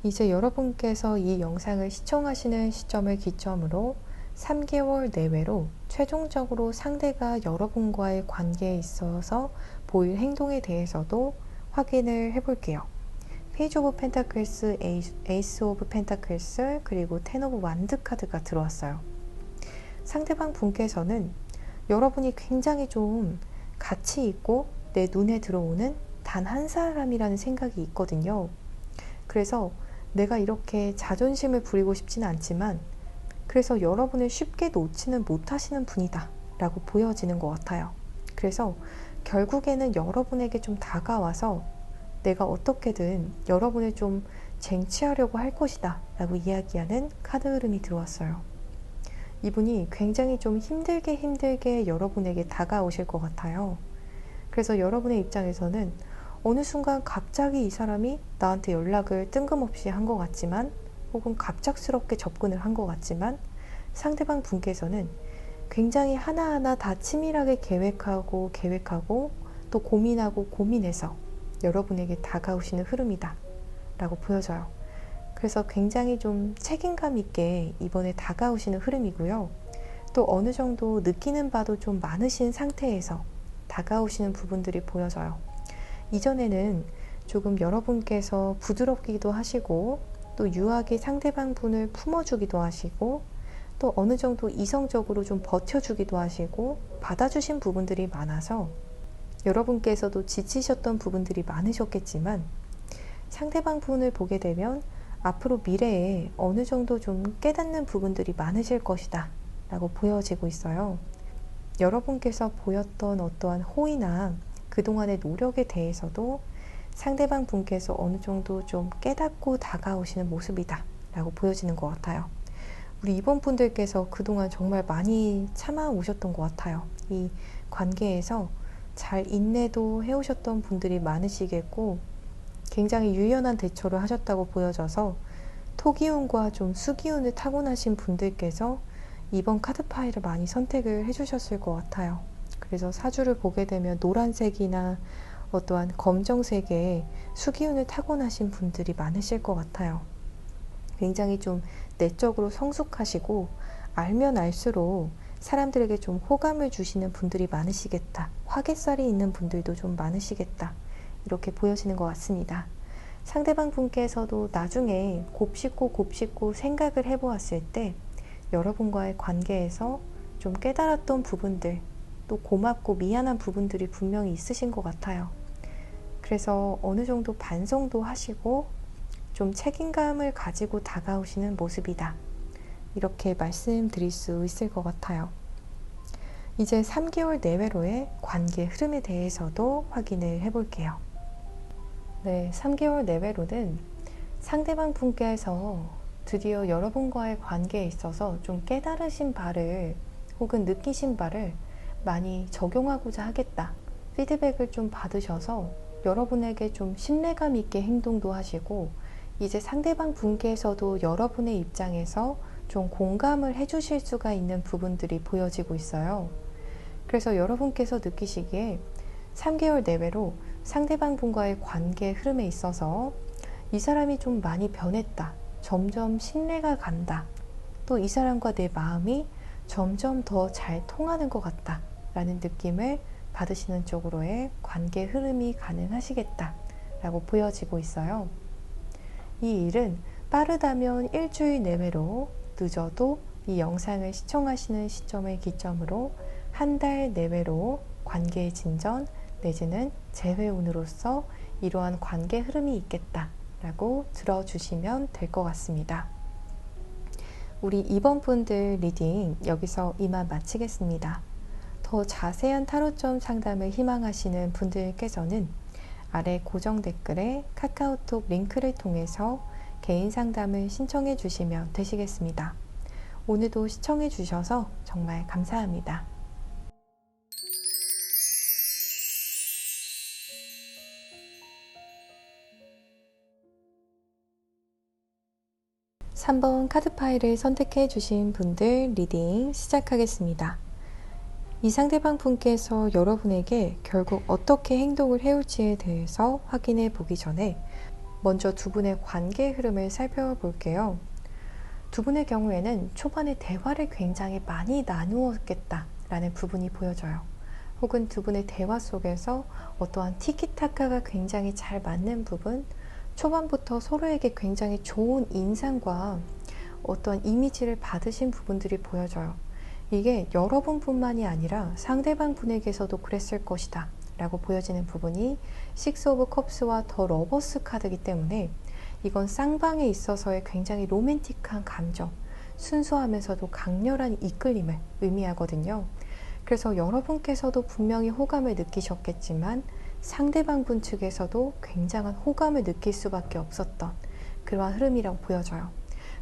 이제 여러분께서 이 영상을 시청하시는 시점을 기점으로 3개월 내외로 최종적으로 상대가 여러분과의 관계에 있어서 보일 행동에 대해서도 확인을 해볼게요. 페이지 오브 펜타클스, 에이스 오브 펜타클스, 그리고 텐 오브 완드 카드가 들어왔어요. 상대방 분께서는 여러분이 굉장히 좀 가치 있고 내 눈에 들어오는 단 한 사람이라는 생각이 있거든요. 그래서 내가 이렇게 자존심을 부리고 싶지는 않지만 그래서 여러분을 쉽게 놓지는 못하시는 분이다 라고 보여지는 것 같아요. 그래서 결국에는 여러분에게 좀 다가와서 내가 어떻게든 여러분을 좀 쟁취하려고 할 것이다 라고 이야기하는 카드 흐름이 들어왔어요. 이분이 굉장히 좀 힘들게 여러분에게 다가오실 것 같아요. 그래서 여러분의 입장에서는 어느 순간 갑자기 이 사람이 나한테 연락을 뜬금없이 한 것 같지만 혹은 갑작스럽게 접근을 한 것 같지만 상대방 분께서는 굉장히 하나하나 다 치밀하게 계획하고 또 고민해서 여러분에게 다가오시는 흐름이다 라고 보여져요. 그래서 굉장히 좀 책임감 있게 이번에 다가오시는 흐름이고요. 또 어느 정도 느끼는 바도 좀 많으신 상태에서 다가오시는 부분들이 보여져요. 이전에는 조금 여러분께서 부드럽기도 하시고 또 유하게 상대방 분을 품어주기도 하시고 또 어느 정도 이성적으로 좀 버텨주기도 하시고 받아주신 부분들이 많아서 여러분께서도 지치셨던 부분들이 많으셨겠지만 상대방 분을 보게 되면 앞으로 미래에 어느 정도 좀 깨닫는 부분들이 많으실 것이다 라고 보여지고 있어요. 여러분께서 보였던 어떠한 호의나 그동안의 노력에 대해서도 상대방 분께서 어느 정도 좀 깨닫고 다가오시는 모습이다 라고 보여지는 것 같아요. 우리 이번 분들께서 그동안 정말 많이 참아오셨던 것 같아요. 이 관계에서 잘 인내도 해오셨던 분들이 많으시겠고 굉장히 유연한 대처를 하셨다고 보여져서 토기운과 좀 수기운을 타고나신 분들께서 이번 카드 파일을 많이 선택을 해주셨을 것 같아요. 그래서 사주를 보게 되면 노란색이나 어떠한 검정색의 수기운을 타고나신 분들이 많으실 것 같아요. 굉장히 좀 내적으로 성숙하시고 알면 알수록 사람들에게 좀 호감을 주시는 분들이 많으시겠다. 화개살이 있는 분들도 좀 많으시겠다. 이렇게 보여지는 것 같습니다. 상대방 분께서도 나중에 곱씹고 생각을 해보았을 때 여러분과의 관계에서 좀 깨달았던 부분들, 또 고맙고 미안한 부분들이 분명히 있으신 것 같아요. 그래서 어느 정도 반성도 하시고 좀 책임감을 가지고 다가오시는 모습이다. 이렇게 말씀드릴 수 있을 것 같아요. 이제 3개월 내외로의 관계 흐름에 대해서도 확인을 해볼게요. 네, 3개월 내외로는 상대방 분께서 드디어 여러분과의 관계에 있어서 좀 깨달으신 바를 혹은 느끼신 바를 많이 적용하고자 하겠다. 피드백을 좀 받으셔서 여러분에게 좀 신뢰감 있게 행동도 하시고 이제 상대방 분께서도 여러분의 입장에서 좀 공감을 해주실 수가 있는 부분들이 보여지고 있어요. 그래서 여러분께서 느끼시기에 3개월 내외로 상대방 분과의 관계 흐름에 있어서 이 사람이 좀 많이 변했다. 점점 신뢰가 간다. 또 이 사람과 내 마음이 점점 더 잘 통하는 것 같다. 라는 느낌을 받으시는 쪽으로의 관계 흐름이 가능하시겠다. 라고 보여지고 있어요. 이 일은 빠르다면 일주일 내외로 늦어도 이 영상을 시청하시는 시점을 기점으로 한 달 내외로 관계의 진전 내지는 재회운으로서 이러한 관계 흐름이 있겠다 라고 들어주시면 될 것 같습니다. 우리 이번 분들 리딩 여기서 이만 마치겠습니다. 더 자세한 타로점 상담을 희망하시는 분들께서는 아래 고정 댓글에 카카오톡 링크를 통해서 개인 상담을 신청해 주시면 되시겠습니다. 오늘도 시청해 주셔서 정말 감사합니다. 3번 카드 파일을 선택해 주신 분들 리딩 시작하겠습니다. 이 상대방 분께서 여러분에게 결국 어떻게 행동을 해올지에 대해서 확인해 보기 전에 먼저 두 분의 관계 흐름을 살펴볼게요. 두 분의 경우에는 초반에 대화를 굉장히 많이 나누었겠다라는 부분이 보여져요. 혹은 두 분의 대화 속에서 어떠한 티키타카가 굉장히 잘 맞는 부분, 초반부터 서로에게 굉장히 좋은 인상과 어떠한 이미지를 받으신 부분들이 보여져요. 이게 여러분뿐만이 아니라 상대방 분에게서도 그랬을 것이다 라고 보여지는 부분이 식스 오브 컵스와 더 러버스 카드이기 때문에 이건 쌍방에 있어서의 굉장히 로맨틱한 감정, 순수하면서도 강렬한 이끌림을 의미하거든요. 그래서 여러분께서도 분명히 호감을 느끼셨겠지만 상대방 분 측에서도 굉장한 호감을 느낄 수밖에 없었던 그러한 흐름이라고 보여져요.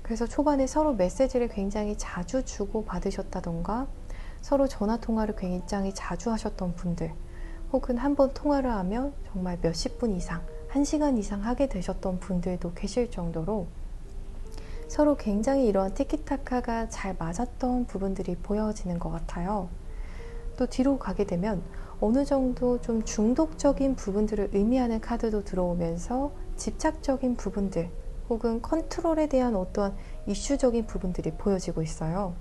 그래서 초반에 서로 메시지를 굉장히 자주 주고 받으셨다던가 서로 전화 통화를 굉장히 자주 하셨던 분들, 혹은 한번 통화를 하면 정말 몇십 분 이상, 1시간 이상 하게 되셨던 분들도 계실 정도로 서로 굉장히 이러한 티키타카가 잘 맞았던 부분들이 보여지는 것 같아요. 또 뒤로 가게 되면 어느 정도 좀 중독적인 부분들을 의미하는 카드도 들어오면서 집착적인 부분들 혹은 컨트롤에 대한 어떠한 이슈적인 부분들이 보여지고 있어요.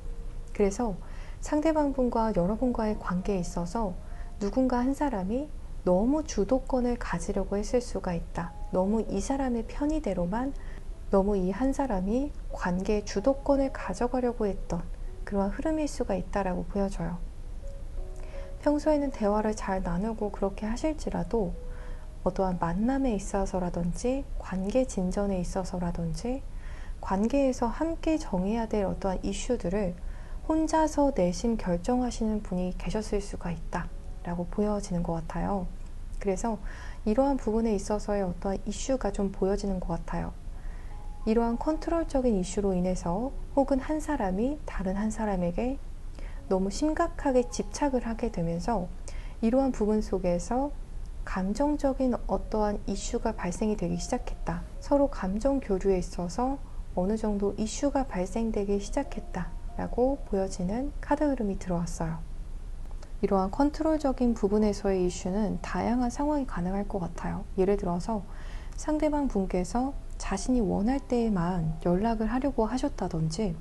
그래서 상대방 분과 여러분과의 관계에 있어서 누군가 한 사람이 너무 주도권을 가지려고 했을 수가 있다. 너무 이 사람의 편의대로만, 너무 이 한 사람이 관계의 주도권을 가져가려고 했던 그러한 흐름일 수가 있다라고 보여져요. 평소에는 대화를 잘 나누고 그렇게 하실지라도 어떠한 만남에 있어서라든지 관계 진전에 있어서라든지 관계에서 함께 정해야 될 어떠한 이슈들을 혼자서 내심 결정하시는 분이 계셨을 수가 있다 라고 보여지는 것 같아요. 그래서 이러한 부분에 있어서의 어떠한 이슈가 좀 보여지는 것 같아요. 이러한 컨트롤적인 이슈로 인해서 혹은 한 사람이 다른 한 사람에게 너무 심각하게 집착을 하게 되면서 이러한 부분 속에서 감정적인 어떠한 이슈가 발생이 되기 시작했다. 서로 감정 교류에 있어서 어느 정도 이슈가 발생되기 시작했다 라고 보여지는 카드 흐름이 들어왔어요. 이러한 컨트롤적인 부분에서의 이슈는 다양한 상황이 가능할 것 같아요. 예를 들어서 상대방 분께서 자신이 원할 때에만 연락을 하려고 하셨다든지,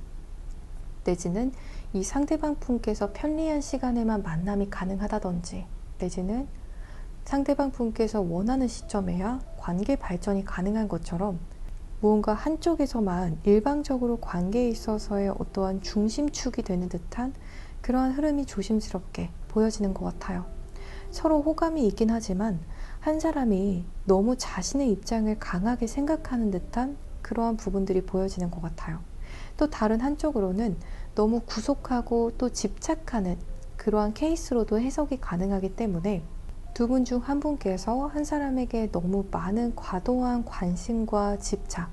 내지는 이 상대방 분께서 편리한 시간에만 만남이 가능하다든지, 내지는 상대방 분께서 원하는 시점에야 관계 발전이 가능한 것처럼 무언가 한쪽에서만 일방적으로 관계에 있어서의 어떠한 중심축이 되는 듯한 그러한 흐름이 조심스럽게 보여지는 것 같아요. 서로 호감이 있긴 하지만 한 사람이 너무 자신의 입장을 강하게 생각하는 듯한 그러한 부분들이 보여지는 것 같아요. 또 다른 한쪽으로는 너무 구속하고 또 집착하는 그러한 케이스로도 해석이 가능하기 때문에 두 분 중 한 분께서 한 사람에게 너무 많은 과도한 관심과 집착,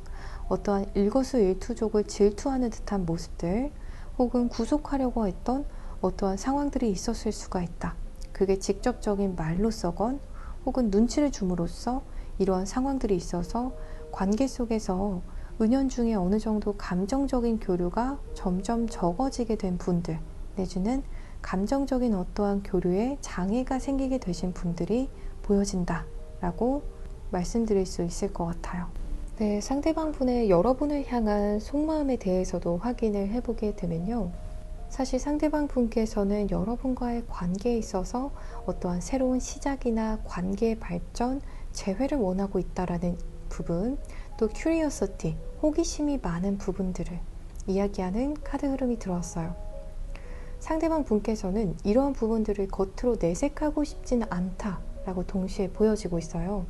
어떠한 일거수일투족을 질투하는 듯한 모습들, 혹은 구속하려고 했던 어떠한 상황들이 있었을 수가 있다. 그게 직접적인 말로서건 혹은 눈치를 줌으로써 이러한 상황들이 있어서 관계 속에서 은연중에 어느 정도 감정적인 교류가 점점 적어지게 된 분들, 내지는 감정적인 어떠한 교류에 장애가 생기게 되신 분들이 보여진다 라고 말씀드릴 수 있을 것 같아요. 네, 상대방 분의 여러분을 향한 속마음에 대해서도 확인을 해보게 되면요, 사실 상대방 분께서는 여러분과의 관계에 있어서 어떠한 새로운 시작이나 관계 발전, 재회를 원하고 있다라는 부분, 또 curiosity, 호기심이 많은 부분들을 이야기하는 카드 흐름이 들어왔어요. 상대방 분께서는 이러한 부분들을 겉으로 내색하고 싶지는 않다라고 동시에 보여지고 있어요.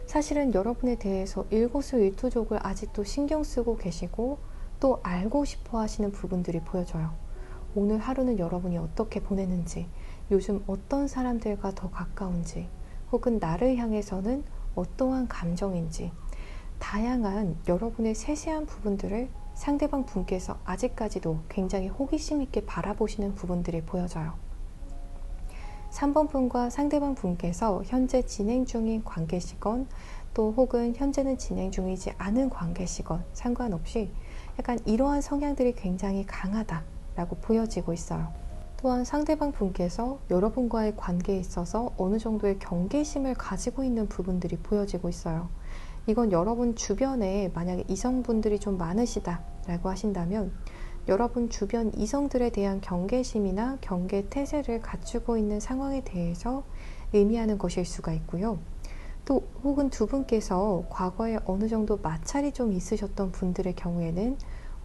사실은 여러분에 대해서 일거수일투족을 아직도 신경 쓰고 계시고 또 알고 싶어 하시는 부분들이 보여져요. 오늘 하루는 여러분이 어떻게 보내는지, 요즘 어떤 사람들과 더 가까운지, 혹은 나를 향해서는 어떠한 감정인지, 다양한 여러분의 세세한 부분들을 상대방 분께서 아직까지도 굉장히 호기심 있게 바라보시는 부분들이 보여져요. 3번 분과 상대방 분께서 현재 진행 중인 관계시건 또 혹은 현재는 진행 중이지 않은 관계시건 상관없이 약간 이러한 성향들이 굉장히 강하다라고 보여지고 있어요. 또한 상대방 분께서 여러분과의 관계에 있어서 어느 정도의 경계심을 가지고 있는 부분들이 보여지고 있어요. 이건 여러분 주변에 만약에 이성분들이 좀 많으시다라고 하신다면 여러분 주변 이성들에 대한 경계심이나 경계 태세를 갖추고 있는 상황에 대해서 의미하는 것일 수가 있고요. 또 혹은 두 분께서 과거에 어느 정도 마찰이 좀 있으셨던 분들의 경우에는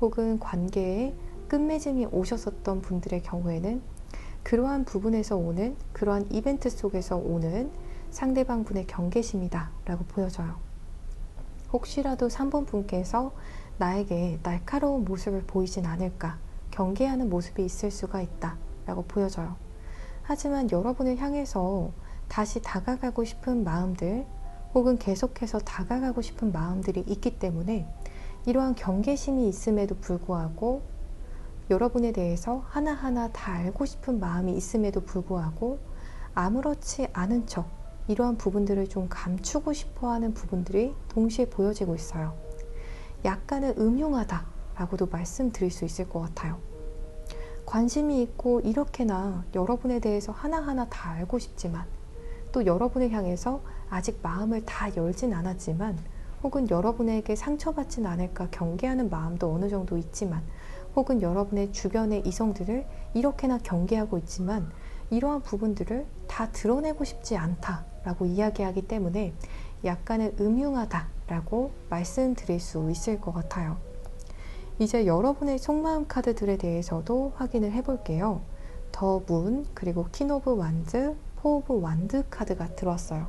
혹은 관계에 끝맺음이 오셨었던 분들의 경우에는 그러한 부분에서 오는 그러한 이벤트 속에서 오는 상대방 분의 경계심이다 라고 보여져요. 혹시라도 3번 분께서 나에게 날카로운 모습을 보이진 않을까, 경계하는 모습이 있을 수가 있다 라고 보여져요. 하지만 여러분을 향해서 다시 다가가고 싶은 마음들 혹은 계속해서 다가가고 싶은 마음들이 있기 때문에 이러한 경계심이 있음에도 불구하고 여러분에 대해서 하나하나 다 알고 싶은 마음이 있음에도 불구하고 아무렇지 않은 척 이러한 부분들을 좀 감추고 싶어하는 부분들이 동시에 보여지고 있어요. 약간은 음흉하다라고도 말씀드릴 수 있을 것 같아요. 관심이 있고 이렇게나 여러분에 대해서 하나하나 다 알고 싶지만 또 여러분을 향해서 아직 마음을 다 열진 않았지만 혹은 여러분에게 상처받진 않을까 경계하는 마음도 어느 정도 있지만 혹은 여러분의 주변의 이성들을 이렇게나 경계하고 있지만 이러한 부분들을 다 드러내고 싶지 않다라고 이야기하기 때문에 약간은 음흉하다라고 말씀드릴 수 있을 것 같아요. 이제 여러분의 속마음 카드들에 대해서도 확인을 해볼게요. 더 문, 그리고 퀸 오브 완드, 포 오브 완드 카드가 들어왔어요.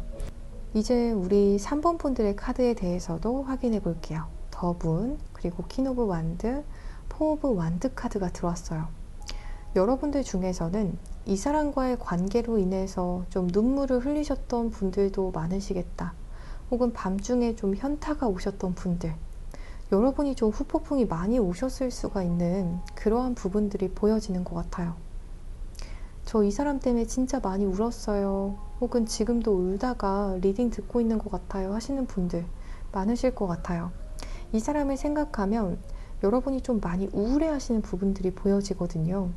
이제 우리 3번 분들의 카드에 대해서도 확인해 볼게요. 더 문, 그리고 퀸 오브 완드, 포 오브 완드 카드가 들어왔어요. 여러분들 중에서는 이 사람과의 관계로 인해서 좀 눈물을 흘리셨던 분들도 많으시겠다. 혹은 밤중에 좀 현타가 오셨던 분들, 여러분이 좀 후폭풍이 많이 오셨을 수가 있는 그러한 부분들이 보여지는 것 같아요. 저 이 사람 때문에 진짜 많이 울었어요. 혹은 지금도 울다가 리딩 듣고 있는 것 같아요 하시는 분들 많으실 것 같아요. 이 사람을 생각하면 여러분이 좀 많이 우울해 하시는 부분들이 보여지거든요.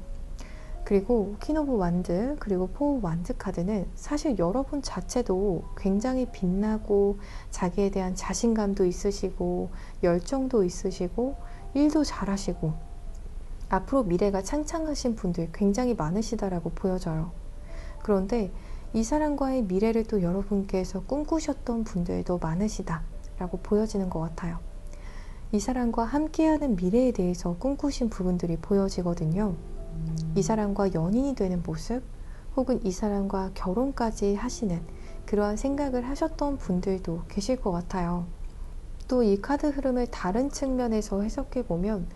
그리고 퀸 오브 완드 그리고 포 오브 완드 카드는 사실 여러분 자체도 굉장히 빛나고 자기에 대한 자신감도 있으시고 열정도 있으시고 일도 잘하시고 앞으로 미래가 창창하신 분들 굉장히 많으시다라고 보여져요. 그런데 이 사람과의 미래를 또 여러분께서 꿈꾸셨던 분들도 많으시다라고 보여지는 것 같아요. 이 사람과 함께하는 미래에 대해서 꿈꾸신 부분들이 보여지거든요. 이 사람과 연인이 되는 모습 혹은 이 사람과 결혼까지 하시는 그러한 생각을 하셨던 분들도 계실 것 같아요. 또 이 카드 흐름을 다른 측면에서 해석해 보면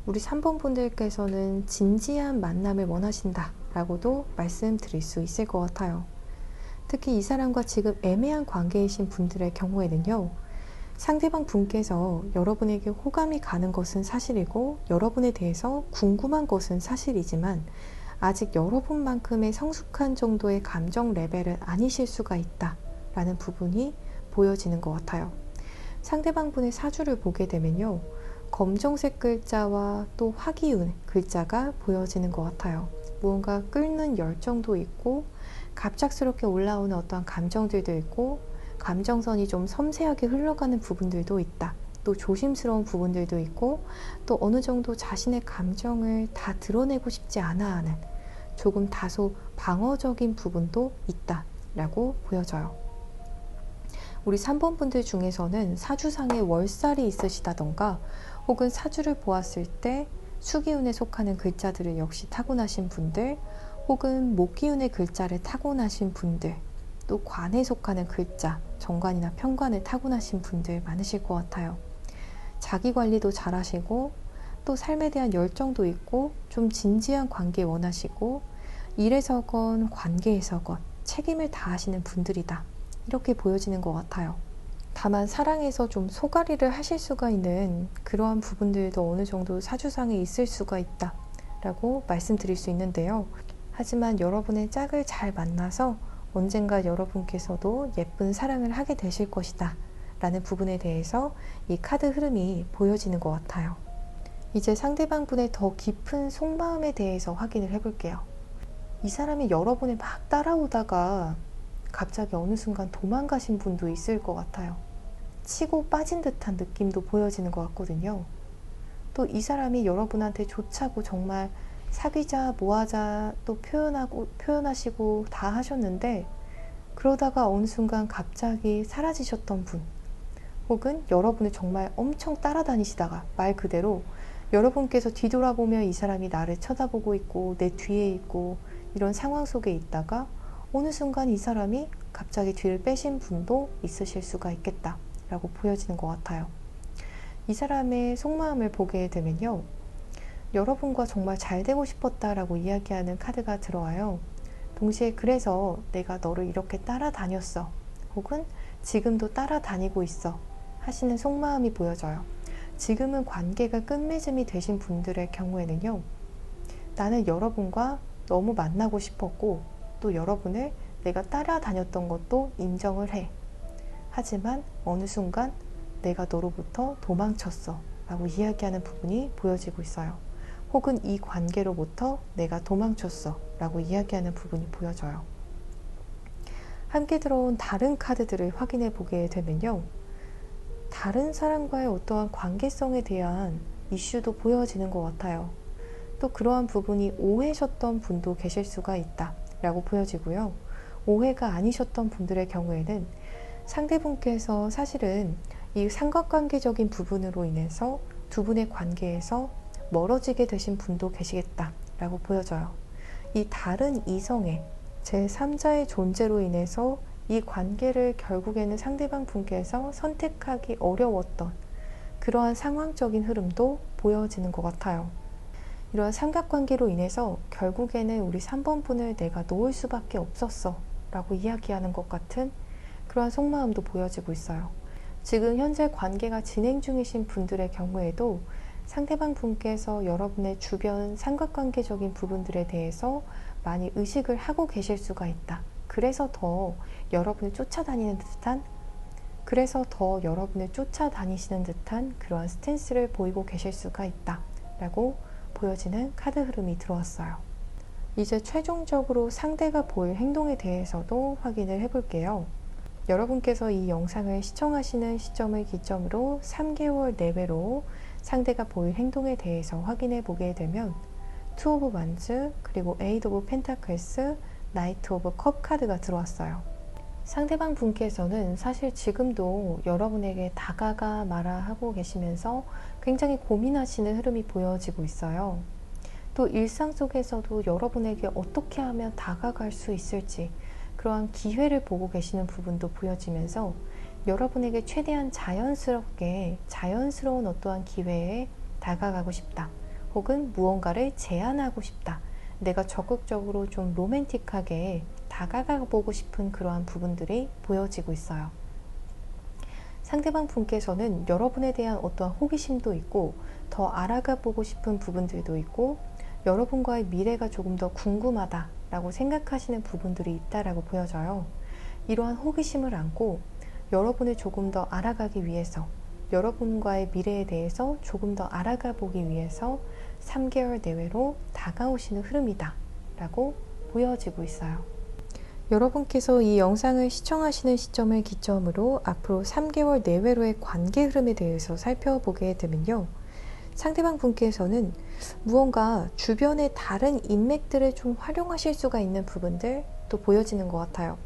우리 3번 분들께서는 진지한 만남을 원하신다 라고도 말씀드릴 수 있을 것 같아요. 특히 이 사람과 지금 애매한 관계이신 분들의 경우에는요, 상대방 분께서 여러분에게 호감이 가는 것은 사실이고 여러분에 대해서 궁금한 것은 사실이지만 아직 여러분만큼의 성숙한 정도의 감정 레벨은 아니실 수가 있다라는 부분이 보여지는 것 같아요. 상대방 분의 사주를 보게 되면요, 검정색 글자와 또 화기운 글자가 보여지는 것 같아요. 무언가 끓는 열정도 있고 갑작스럽게 올라오는 어떤 감정들도 있고 감정선이 좀 섬세하게 흘러가는 부분들도 있다. 또 조심스러운 부분들도 있고 또 어느 정도 자신의 감정을 다 드러내고 싶지 않아 하는 조금 다소 방어적인 부분도 있다라고 보여져요. 우리 3번 분들 중에서는 사주상에 월살이 있으시다던가 혹은 사주를 보았을 때 수기운에 속하는 글자들을 역시 타고나신 분들 혹은 목기운의 글자를 타고나신 분들 또 관에 속하는 글자, 정관이나 편관을 타고나신 분들 많으실 것 같아요. 자기 관리도 잘하시고 또 삶에 대한 열정도 있고 좀 진지한 관계 원하시고 일에서건 관계에서건 책임을 다하시는 분들이다. 이렇게 보여지는 것 같아요. 다만 사랑에서 좀 소가리를 하실 수가 있는 그러한 부분들도 어느 정도 사주상에 있을 수가 있다 라고 말씀드릴 수 있는데요. 하지만 여러분의 짝을 잘 만나서 언젠가 여러분께서도 예쁜 사랑을 하게 되실 것이다 라는 부분에 대해서 이 카드 흐름이 보여지는 것 같아요. 이제 상대방 분의 더 깊은 속마음에 대해서 확인을 해볼게요. 이 사람이 여러분을 막 따라오다가 갑자기 어느 순간 도망가신 분도 있을 것 같아요. 치고 빠진 듯한 느낌도 보여지는 것 같거든요. 또 이 사람이 여러분한테 좋자고 정말 사귀자, 뭐하자 또 표현하시고 다 하셨는데 그러다가 어느 순간 갑자기 사라지셨던 분, 혹은 여러분을 정말 엄청 따라다니시다가 말 그대로 여러분께서 뒤돌아보면 이 사람이 나를 쳐다보고 있고 내 뒤에 있고 이런 상황 속에 있다가 어느 순간 이 사람이 갑자기 뒤를 빼신 분도 있으실 수가 있겠다 라고 보여지는 것 같아요. 이 사람의 속마음을 보게 되면요, 여러분과 정말 잘 되고 싶었다라고 이야기하는 카드가 들어와요. 동시에 그래서 내가 너를 이렇게 따라다녔어, 혹은 지금도 따라다니고 있어 하시는 속마음이 보여져요. 지금은 관계가 끝맺음이 되신 분들의 경우에는요, 나는 여러분과 너무 만나고 싶었고 또 여러분을 내가 따라다녔던 것도 인정을 해. 하지만 어느 순간 내가 너로부터 도망쳤어 라고 이야기하는 부분이 보여지고 있어요. 혹은 이 관계로부터 내가 도망쳤어 라고 이야기하는 부분이 보여져요. 함께 들어온 다른 카드들을 확인해 보게 되면요, 다른 사람과의 어떠한 관계성에 대한 이슈도 보여지는 것 같아요. 또 그러한 부분이 오해셨던 분도 계실 수가 있다 라고 보여지고요. 오해가 아니셨던 분들의 경우에는 상대분께서 사실은 이 삼각관계적인 부분으로 인해서 두 분의 관계에서 멀어지게 되신 분도 계시겠다 라고 보여져요. 이 다른 이성의 제3자의 존재로 인해서 이 관계를 결국에는 상대방 분께서 선택하기 어려웠던 그러한 상황적인 흐름도 보여지는 것 같아요. 이러한 삼각관계로 인해서 결국에는 우리 3번 분을 내가 놓을 수밖에 없었어 라고 이야기하는 것 같은 그러한 속마음도 보여지고 있어요. 지금 현재 관계가 진행 중이신 분들의 경우에도 상대방 분께서 여러분의 주변 삼각관계적인 부분들에 대해서 많이 의식을 하고 계실 수가 있다. 그래서 더 여러분을 쫓아다니는 듯한, 그러한 스탠스를 보이고 계실 수가 있다 라고 보여지는 카드 흐름이 들어왔어요. 이제 최종적으로 상대가 보일 행동에 대해서도 확인을 해볼게요. 여러분께서 이 영상을 시청하시는 시점을 기점으로 3개월 내외로 상대가 보일 행동에 대해서 확인해 보게 되면 투 오브 완즈, 그리고 에이드 오브 펜타클스, 나이트 오브 컵 카드가 들어왔어요. 상대방 분께서는 사실 지금도 여러분에게 다가가 마라 하고 계시면서 굉장히 고민하시는 흐름이 보여지고 있어요. 또 일상 속에서도 여러분에게 어떻게 하면 다가갈 수 있을지 그러한 기회를 보고 계시는 부분도 보여지면서 여러분에게 최대한 자연스러운 어떠한 기회에 다가가고 싶다, 혹은 무언가를 제안하고 싶다, 내가 적극적으로 좀 로맨틱하게 다가가 보고 싶은 그러한 부분들이 보여지고 있어요. 상대방 분께서는 여러분에 대한 어떠한 호기심도 있고 더 알아가 보고 싶은 부분들도 있고 여러분과의 미래가 조금 더 궁금하다 라고 생각하시는 부분들이 있다라고 보여져요. 이러한 호기심을 안고 여러분을 조금 더 알아가기 위해서, 여러분과의 미래에 대해서 조금 더 알아가 보기 위해서 3개월 내외로 다가오시는 흐름이다 라고 보여지고 있어요. 여러분께서 이 영상을 시청하시는 시점을 기점으로 앞으로 3개월 내외로의 관계 흐름에 대해서 살펴보게 되면요, 상대방 분께서는 무언가 주변의 다른 인맥들을 좀 활용하실 수가 있는 부분들도 보여지는 것 같아요.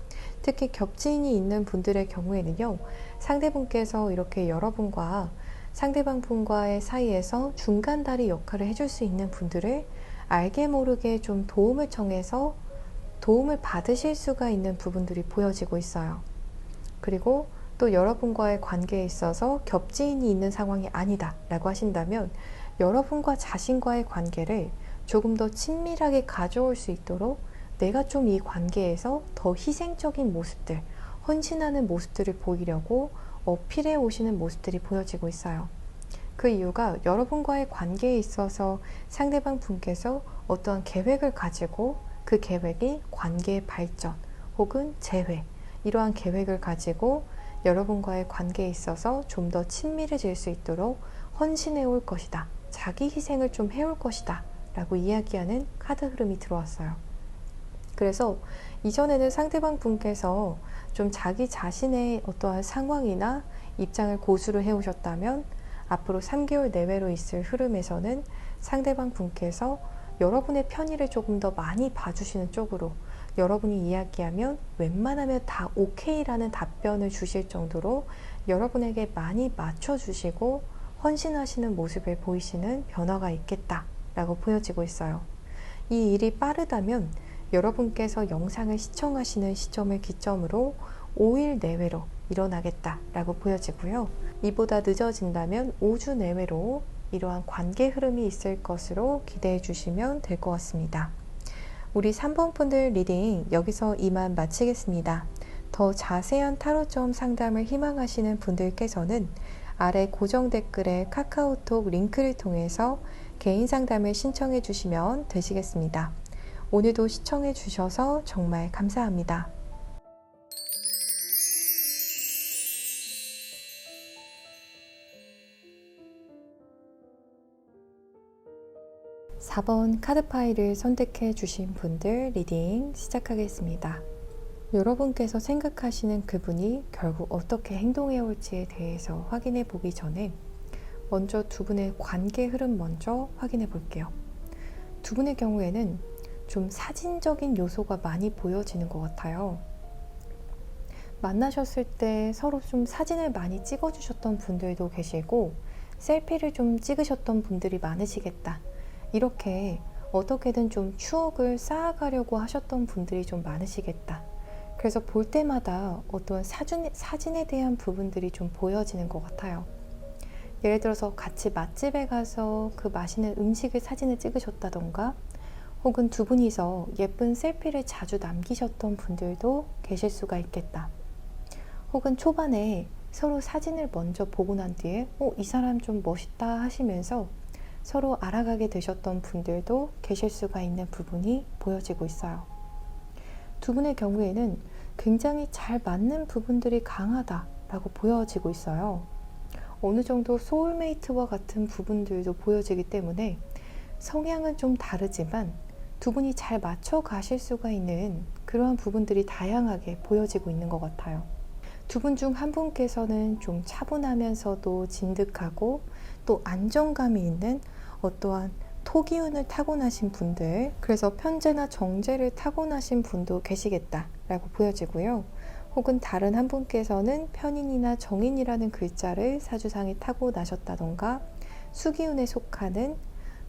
특히 겹지인이 있는 분들의 경우에는요, 상대분께서 이렇게 여러분과 상대방 분과의 사이에서 중간다리 역할을 해줄 수 있는 분들을 알게 모르게 좀 도움을 청해서 도움을 받으실 수가 있는 부분들이 보여지고 있어요. 그리고 또 여러분과의 관계에 있어서 겹지인이 있는 상황이 아니다 라고 하신다면 여러분과 자신과의 관계를 조금 더 친밀하게 가져올 수 있도록 내가 좀 이 관계에서 더 희생적인 모습들, 헌신하는 모습들을 보이려고 어필해 오시는 모습들이 보여지고 있어요. 그 이유가 여러분과의 관계에 있어서 상대방 분께서 어떠한 계획을 가지고 그 계획이 관계의 발전 혹은 재회, 이러한 계획을 가지고 여러분과의 관계에 있어서 좀 더 친밀해질 수 있도록 헌신해 올 것이다. 자기 희생을 좀 해올 것이다. 라고 이야기하는 카드 흐름이 들어왔어요. 그래서 이전에는 상대방 분께서 좀 자기 자신의 어떠한 상황이나 입장을 고수를 해오셨다면 앞으로 3개월 내외로 있을 흐름에서는 상대방 분께서 여러분의 편의를 조금 더 많이 봐주시는 쪽으로, 여러분이 이야기하면 웬만하면 다 오케이라는 답변을 주실 정도로 여러분에게 많이 맞춰주시고 헌신하시는 모습을 보이시는 변화가 있겠다라고 보여지고 있어요. 이 일이 빠르다면 여러분께서 영상을 시청하시는 시점을 기점으로 5일 내외로 일어나겠다라고 보여지고요. 이보다 늦어진다면 5주 내외로 이러한 관계 흐름이 있을 것으로 기대해 주시면 될 것 같습니다. 우리 3번 분들 리딩 여기서 이만 마치겠습니다. 더 자세한 타로점 상담을 희망하시는 분들께서는 아래 고정 댓글에 카카오톡 링크를 통해서 개인 상담을 신청해 주시면 되시겠습니다. 오늘도 시청해 주셔서 정말 감사합니다. 4번 카드 파일을 선택해 주신 분들 리딩 시작하겠습니다. 여러분께서 생각하시는 그분이 결국 어떻게 행동해 올지에 대해서 확인해 보기 전에 먼저 두 분의 관계 흐름 먼저 확인해 볼게요. 두 분의 경우에는 좀 사진적인 요소가 많이 보여지는 것 같아요. 만나셨을 때 서로 좀 사진을 많이 찍어주셨던 분들도 계시고 셀피를 좀 찍으셨던 분들이 많으시겠다. 이렇게 어떻게든 좀 추억을 쌓아가려고 하셨던 분들이 좀 많으시겠다. 그래서 볼 때마다 어떤 사진에 대한 부분들이 좀 보여지는 것 같아요. 예를 들어서 같이 맛집에 가서 그 맛있는 음식을 사진을 찍으셨다던가 혹은 두 분이서 예쁜 셀피를 자주 남기셨던 분들도 계실 수가 있겠다. 혹은 초반에 서로 사진을 먼저 보고 난 뒤에 이 사람 좀 멋있다 하시면서 서로 알아가게 되셨던 분들도 계실 수가 있는 부분이 보여지고 있어요. 두 분의 경우에는 굉장히 잘 맞는 부분들이 강하다라고 보여지고 있어요. 어느 정도 소울메이트와 같은 부분들도 보여지기 때문에 성향은 좀 다르지만 두 분이 잘 맞춰 가실 수가 있는 그러한 부분들이 다양하게 보여지고 있는 것 같아요. 두 분 중 한 분께서는 좀 차분하면서도 진득하고 또 안정감이 있는 어떠한 토기운을 타고나신 분들, 그래서 편재나 정제를 타고나신 분도 계시겠다라고 보여지고요. 혹은 다른 한 분께서는 편인이나 정인이라는 글자를 사주상에 타고나셨다던가 수기운에 속하는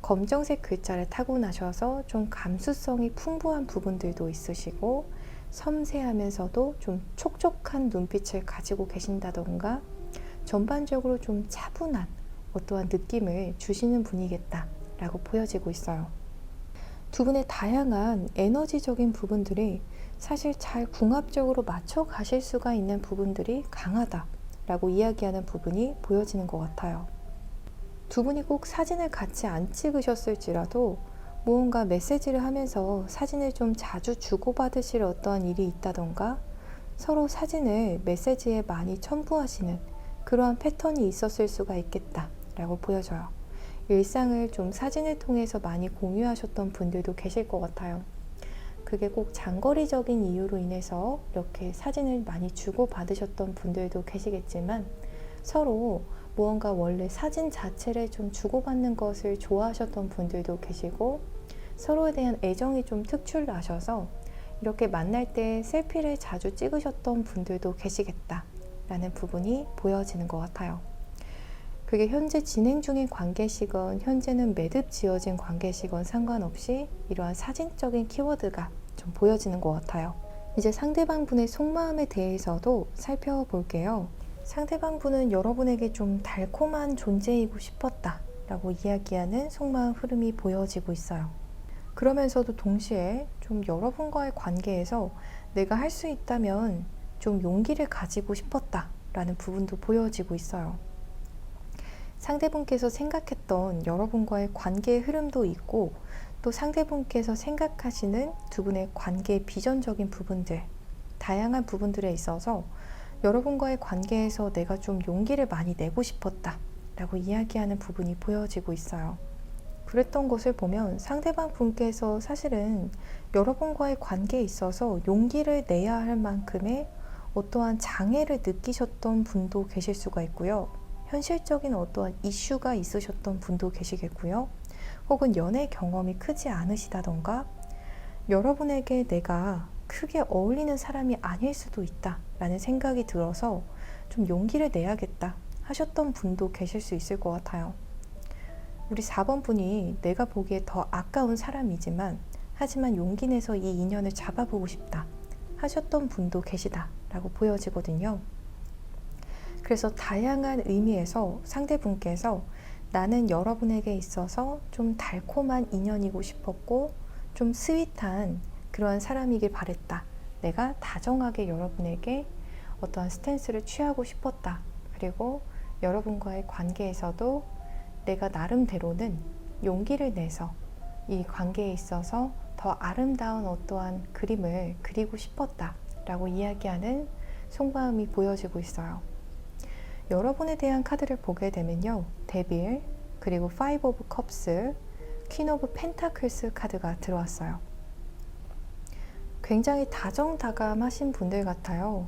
검정색 글자를 타고나셔서 좀 감수성이 풍부한 부분들도 있으시고 섬세하면서도 좀 촉촉한 눈빛을 가지고 계신다던가 전반적으로 좀 차분한 어떠한 느낌을 주시는 분이겠다라고 보여지고 있어요. 두 분의 다양한 에너지적인 부분들이 사실 잘 궁합적으로 맞춰 가실 수가 있는 부분들이 강하다라고 이야기하는 부분이 보여지는 것 같아요. 두 분이 꼭 사진을 같이 안 찍으셨을지라도 무언가 메시지를 하면서 사진을 좀 자주 주고받으실 어떠한 일이 있다던가 서로 사진을 메시지에 많이 첨부하시는 그러한 패턴이 있었을 수가 있겠다라고 보여져요. 일상을 좀 사진을 통해서 많이 공유하셨던 분들도 계실 것 같아요. 그게 꼭 장거리적인 이유로 인해서 이렇게 사진을 많이 주고받으셨던 분들도 계시겠지만 서로 무언가 원래 사진 자체를 좀 주고받는 것을 좋아하셨던 분들도 계시고 서로에 대한 애정이 좀 특출나셔서 이렇게 만날 때 셀피를 자주 찍으셨던 분들도 계시겠다라는 부분이 보여지는 것 같아요. 그게 현재 진행 중인 관계시건 현재는 매듭 지어진 관계시건 상관없이 이러한 사진적인 키워드가 좀 보여지는 것 같아요. 이제 상대방 분의 속마음에 대해서도 살펴볼게요. 상대방 분은 여러분에게 좀 달콤한 존재이고 싶었다 라고 이야기하는 속마음 흐름이 보여지고 있어요. 그러면서도 동시에 좀 여러분과의 관계에서 내가 할 수 있다면 좀 용기를 가지고 싶었다 라는 부분도 보여지고 있어요. 상대분께서 생각했던 여러분과의 관계의 흐름도 있고, 또 상대분께서 생각하시는 두 분의 관계의 비전적인 부분들, 다양한 부분들에 있어서 여러분과의 관계에서 내가 좀 용기를 많이 내고 싶었다 라고 이야기하는 부분이 보여지고 있어요. 그랬던 것을 보면 상대방 분께서 사실은 여러분과의 관계에 있어서 용기를 내야 할 만큼의 어떠한 장애를 느끼셨던 분도 계실 수가 있고요. 현실적인 어떠한 이슈가 있으셨던 분도 계시겠고요. 혹은 연애 경험이 크지 않으시다던가 여러분에게 내가 크게 어울리는 사람이 아닐 수도 있다 라는 생각이 들어서 좀 용기를 내야겠다 하셨던 분도 계실 수 있을 것 같아요. 우리 4번 분이 내가 보기에 더 아까운 사람이지만 하지만 용기 내서 이 인연을 잡아보고 싶다 하셨던 분도 계시다 라고 보여지거든요. 그래서 다양한 의미에서 상대분께서 나는 여러분에게 있어서 좀 달콤한 인연이고 싶었고 좀 스윗한 그러한 사람이길 바랬다. 내가 다정하게 여러분에게 어떠한 스탠스를 취하고 싶었다. 그리고 여러분과의 관계에서도 내가 나름대로는 용기를 내서 이 관계에 있어서 더 아름다운 어떠한 그림을 그리고 싶었다 라고 이야기하는 속마음이 보여지고 있어요. 여러분에 대한 카드를 보게 되면요, 데빌, 그리고 5 오브 컵스, 퀸 오브 펜타클스 카드가 들어왔어요. 굉장히 다정다감하신 분들 같아요.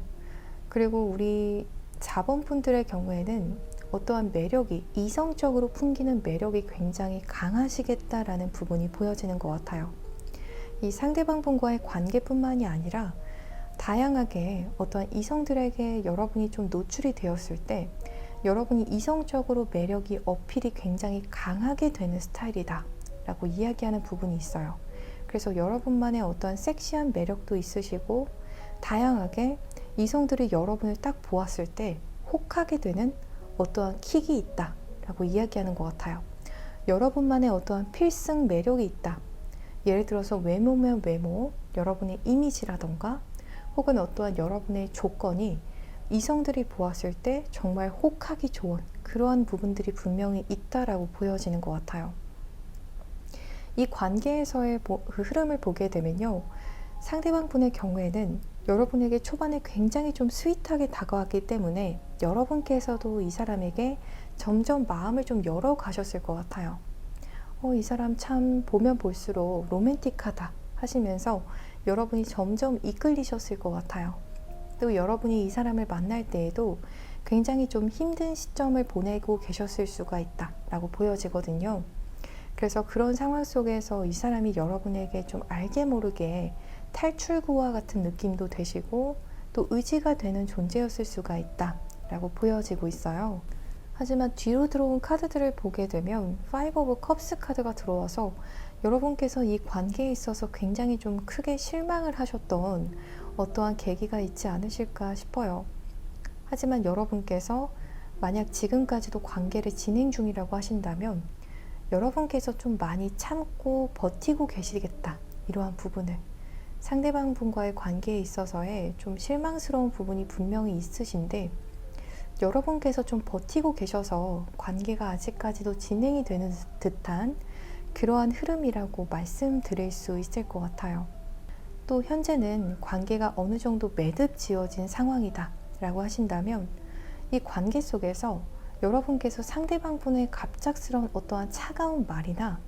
그리고 우리 4번 분들의 경우에는 어떠한 매력이, 이성적으로 풍기는 매력이 굉장히 강하시겠다라는 부분이 보여지는 것 같아요. 이 상대방 분과의 관계뿐만이 아니라 다양하게 어떠한 이성들에게 여러분이 좀 노출이 되었을 때 여러분이 이성적으로 매력이 어필이 굉장히 강하게 되는 스타일이다 라고 이야기하는 부분이 있어요. 그래서 여러분만의 어떠한 섹시한 매력도 있으시고 다양하게 이성들이 여러분을 딱 보았을 때 혹하게 되는 어떠한 킥이 있다 라고 이야기하는 것 같아요. 여러분만의 어떠한 필승 매력이 있다. 예를 들어서 외모면 외모, 여러분의 이미지라던가 혹은 어떠한 여러분의 조건이 이성들이 보았을 때 정말 혹하기 좋은 그러한 부분들이 분명히 있다라고 보여지는 것 같아요. 이 관계에서의 그 흐름을 보게 되면요, 상대방 분의 경우에는 여러분에게 초반에 굉장히 좀 스윗하게 다가왔기 때문에 여러분께서도 이 사람에게 점점 마음을 좀 열어가셨을 것 같아요. 이 사람 참 보면 볼수록 로맨틱하다 하시면서 여러분이 점점 이끌리셨을 것 같아요. 또 여러분이 이 사람을 만날 때에도 굉장히 좀 힘든 시점을 보내고 계셨을 수가 있다 라고 보여지거든요. 그래서 그런 상황 속에서 이 사람이 여러분에게 좀 알게 모르게 탈출구와 같은 느낌도 되시고 또 의지가 되는 존재였을 수가 있다 라고 보여지고 있어요. 하지만 뒤로 들어온 카드들을 보게 되면 5 오브 컵스 카드가 들어와서 여러분께서 이 관계에 있어서 굉장히 좀 크게 실망을 하셨던 어떠한 계기가 있지 않으실까 싶어요. 하지만 여러분께서 만약 지금까지도 관계를 진행 중이라고 하신다면 여러분께서 좀 많이 참고 버티고 계시겠다. 이러한 부분을 상대방 분과의 관계에 있어서의 좀 실망스러운 부분이 분명히 있으신데 여러분께서 좀 버티고 계셔서 관계가 아직까지도 진행이 되는 듯한 그러한 흐름이라고 말씀드릴 수 있을 것 같아요. 또 현재는 관계가 어느 정도 매듭 지어진 상황이다 라고 하신다면 이 관계 속에서 여러분께서 상대방 분의 갑작스러운 어떠한 차가운 말이나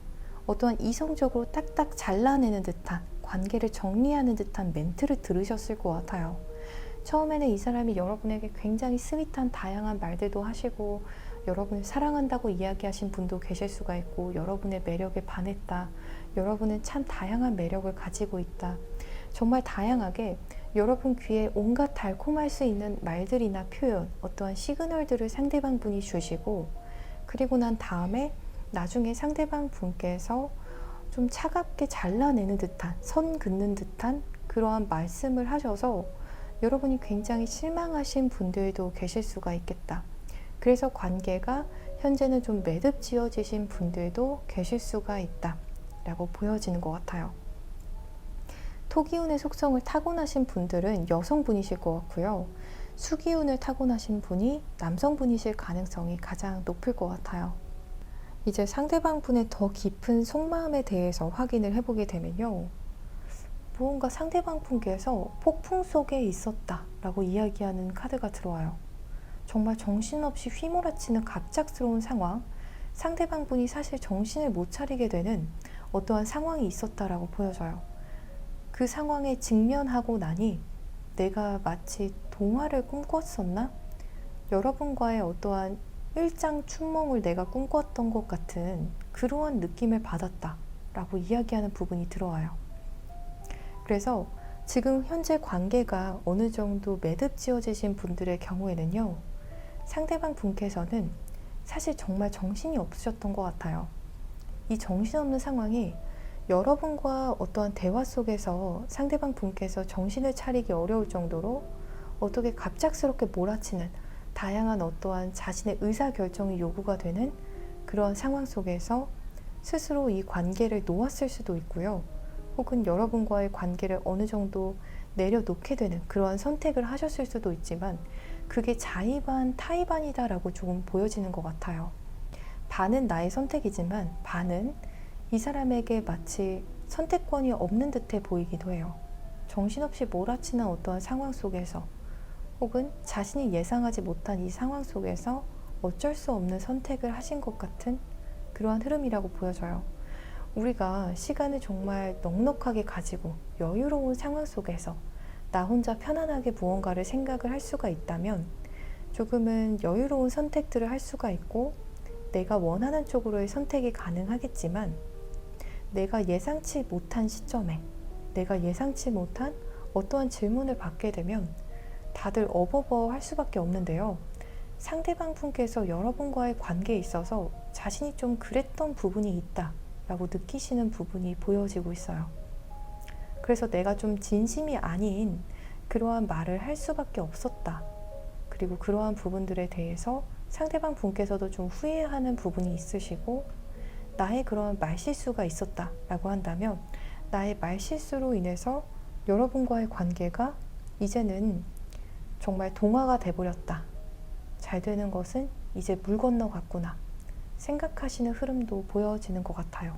어떠한 이성적으로 딱딱 잘라내는 듯한 관계를 정리하는 듯한 멘트를 들으셨을 것 같아요. 처음에는 이 사람이 여러분에게 굉장히 스윗한 다양한 말들도 하시고 여러분을 사랑한다고 이야기하신 분도 계실 수가 있고 여러분의 매력에 반했다. 여러분은 참 다양한 매력을 가지고 있다. 정말 다양하게 여러분 귀에 온갖 달콤할 수 있는 말들이나 표현, 어떠한 시그널들을 상대방 분이 주시고 그리고 난 다음에 나중에 상대방 분께서 좀 차갑게 잘라내는 듯한, 선 긋는 듯한 그러한 말씀을 하셔서 여러분이 굉장히 실망하신 분들도 계실 수가 있겠다. 그래서 관계가 현재는 좀 매듭 지어지신 분들도 계실 수가 있다 라고 보여지는 것 같아요. 토기운의 속성을 타고나신 분들은 여성분이실 것 같고요. 수기운을 타고나신 분이 남성분이실 가능성이 가장 높을 것 같아요. 이제 상대방 분의 더 깊은 속마음에 대해서 확인을 해보게 되면요. 무언가 상대방 분께서 폭풍 속에 있었다 라고 이야기하는 카드가 들어와요. 정말 정신없이 휘몰아치는 갑작스러운 상황, 상대방 분이 사실 정신을 못 차리게 되는 어떠한 상황이 있었다라고 보여져요. 그 상황에 직면하고 나니 내가 마치 동화를 꿈꿨었나? 여러분과의 어떠한 일장춘몽을 내가 꿈꿨던 것 같은 그러한 느낌을 받았다라고 이야기하는 부분이 들어와요. 그래서 지금 현재 관계가 어느 정도 매듭지어지신 분들의 경우에는요, 상대방 분께서는 사실 정말 정신이 없으셨던 것 같아요. 이 정신없는 상황이 여러분과 어떠한 대화 속에서 상대방 분께서 정신을 차리기 어려울 정도로 어떻게 갑작스럽게 몰아치는 다양한 어떠한 자신의 의사결정이 요구가 되는 그런 상황 속에서 스스로 이 관계를 놓았을 수도 있고요. 혹은 여러분과의 관계를 어느 정도 내려놓게 되는 그러한 선택을 하셨을 수도 있지만 그게 자의반 타의반이다 라고 조금 보여지는 것 같아요. 반은 나의 선택이지만 반은 이 사람에게 마치 선택권이 없는 듯해 보이기도 해요. 정신없이 몰아치는 어떠한 상황 속에서 혹은 자신이 예상하지 못한 이 상황 속에서 어쩔 수 없는 선택을 하신 것 같은 그러한 흐름이라고 보여져요. 우리가 시간을 정말 넉넉하게 가지고 여유로운 상황 속에서 나 혼자 편안하게 무언가를 생각을 할 수가 있다면 조금은 여유로운 선택들을 할 수가 있고 내가 원하는 쪽으로의 선택이 가능하겠지만 내가 예상치 못한 시점에 내가 예상치 못한 어떠한 질문을 받게 되면 다들 어버버 할 수밖에 없는데요. 상대방 분께서 여러분과의 관계에 있어서 자신이 좀 그랬던 부분이 있다 라고 느끼시는 부분이 보여지고 있어요. 그래서 내가 좀 진심이 아닌 그러한 말을 할 수밖에 없었다. 그리고 그러한 부분들에 대해서 상대방 분께서도 좀 후회하는 부분이 있으시고 나의 그런 말실수가 있었다 라고 한다면 나의 말실수로 인해서 여러분과의 관계가 이제는 정말 동화가 돼버렸다. 잘 되는 것은 이제 물 건너갔구나. 생각하시는 흐름도 보여지는 것 같아요.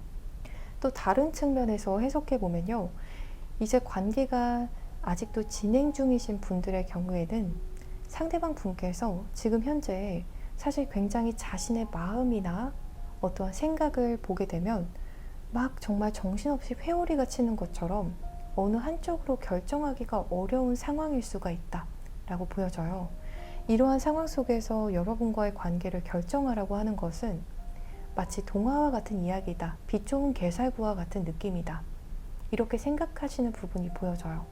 또 다른 측면에서 해석해 보면요. 이제 관계가 아직도 진행 중이신 분들의 경우에는 상대방 분께서 지금 현재 사실 굉장히 자신의 마음이나 어떠한 생각을 보게 되면 막 정말 정신없이 회오리가 치는 것처럼 어느 한쪽으로 결정하기가 어려운 상황일 수가 있다 라고 보여져요. 이러한 상황 속에서 여러분과의 관계를 결정하라고 하는 것은 마치 동화와 같은 이야기다. 빛 좋은 개살구와 같은 느낌이다. 이렇게 생각하시는 부분이 보여져요.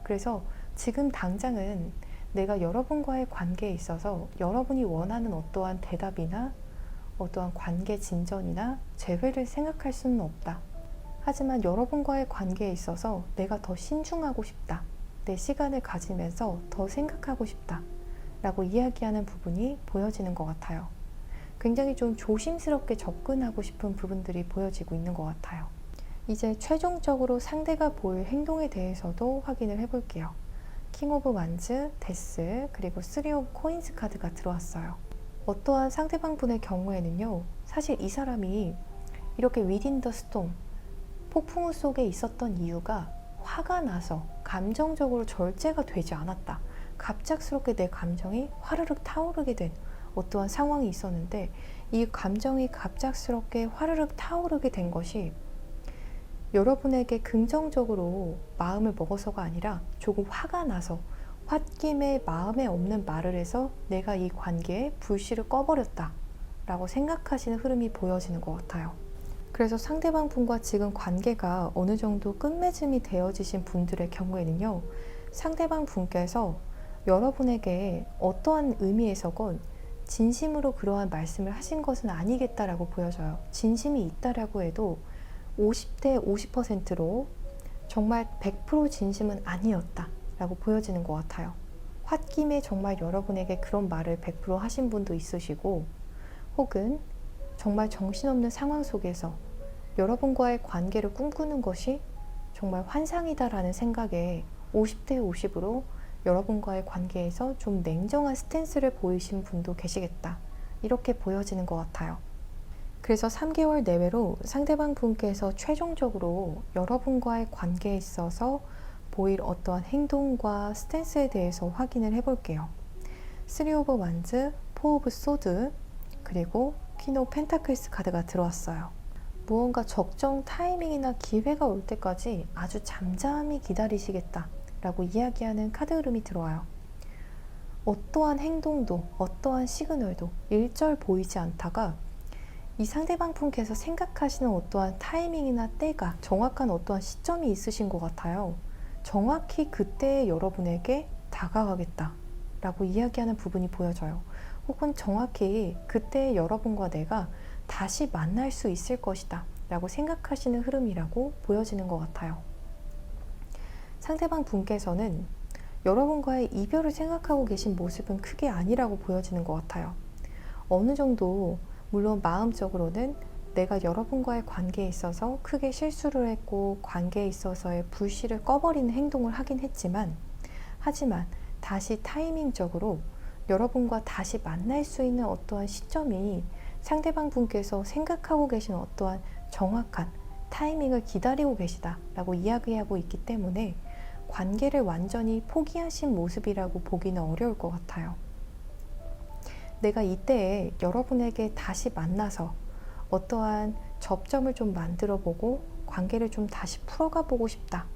그래서 지금 당장은 내가 여러분과의 관계에 있어서 여러분이 원하는 어떠한 대답이나 어떠한 관계 진전이나 재회를 생각할 수는 없다. 하지만 여러분과의 관계에 있어서 내가 더 신중하고 싶다. 내 시간을 가지면서 더 생각하고 싶다. 라고 이야기하는 부분이 보여지는 것 같아요. 굉장히 좀 조심스럽게 접근하고 싶은 부분들이 보여지고 있는 것 같아요. 이제 최종적으로 상대가 보일 행동에 대해서도 확인을 해볼게요. 킹 오브 완즈, 데스, 그리고 3 오브 코인스 카드가 들어왔어요. 어떠한 상대방 분의 경우에는요, 사실 이 사람이 이렇게 within the storm, 폭풍우 속에 있었던 이유가 화가 나서 감정적으로 절제가 되지 않았다. 갑작스럽게 내 감정이 화르륵 타오르게 된 어떠한 상황이 있었는데 이 감정이 갑작스럽게 화르륵 타오르게 된 것이 여러분에게 긍정적으로 마음을 먹어서가 아니라 조금 화가 나서 홧김에 마음에 없는 말을 해서 내가 이 관계에 불씨를 꺼버렸다 라고 생각하시는 흐름이 보여지는 것 같아요. 그래서 상대방 분과 지금 관계가 어느 정도 끝맺음이 되어지신 분들의 경우에는요, 상대방 분께서 여러분에게 어떠한 의미에서건 진심으로 그러한 말씀을 하신 것은 아니겠다라고 보여져요. 진심이 있다라고 해도 50대 50%로 정말 100% 진심은 아니었다 라고 보여지는 것 같아요. 홧김에 정말 여러분에게 그런 말을 100% 하신 분도 있으시고 혹은 정말 정신없는 상황 속에서 여러분과의 관계를 꿈꾸는 것이 정말 환상이다라는 생각에 50대 50으로 여러분과의 관계에서 좀 냉정한 스탠스를 보이신 분도 계시겠다. 이렇게 보여지는 것 같아요. 그래서 3개월 내외로 상대방 분께서 최종적으로 여러분과의 관계에 있어서 보일 어떠한 행동과 스탠스에 대해서 확인을 해볼게요. 3 오브 완즈, 4 오브 소드, 그리고 퀸 오브 펜타클스 카드가 들어왔어요. 무언가 적정 타이밍이나 기회가 올 때까지 아주 잠잠히 기다리시겠다 라고 이야기하는 카드 흐름이 들어와요. 어떠한 행동도 어떠한 시그널도 일절 보이지 않다가 이 상대방 분께서 생각하시는 어떠한 타이밍이나 때가 정확한 어떠한 시점이 있으신 것 같아요. 정확히 그때의 여러분에게 다가가겠다 라고 이야기하는 부분이 보여져요. 혹은 정확히 그때의 여러분과 내가 다시 만날 수 있을 것이다 라고 생각하시는 흐름이라고 보여지는 것 같아요. 상대방 분께서는 여러분과의 이별을 생각하고 계신 모습은 크게 아니라고 보여지는 것 같아요. 어느 정도 물론 마음적으로는 내가 여러분과의 관계에 있어서 크게 실수를 했고 관계에 있어서의 불씨를 꺼버리는 행동을 하긴 하지만 다시 타이밍적으로 여러분과 다시 만날 수 있는 어떠한 시점이 상대방 분께서 생각하고 계신 어떠한 정확한 타이밍을 기다리고 계시다 라고 이야기하고 있기 때문에 관계를 완전히 포기하신 모습이라고 보기는 어려울 것 같아요. 내가 이때에 여러분에게 다시 만나서 어떠한 접점을 좀 만들어 보고 관계를 좀 다시 풀어가 보고 싶다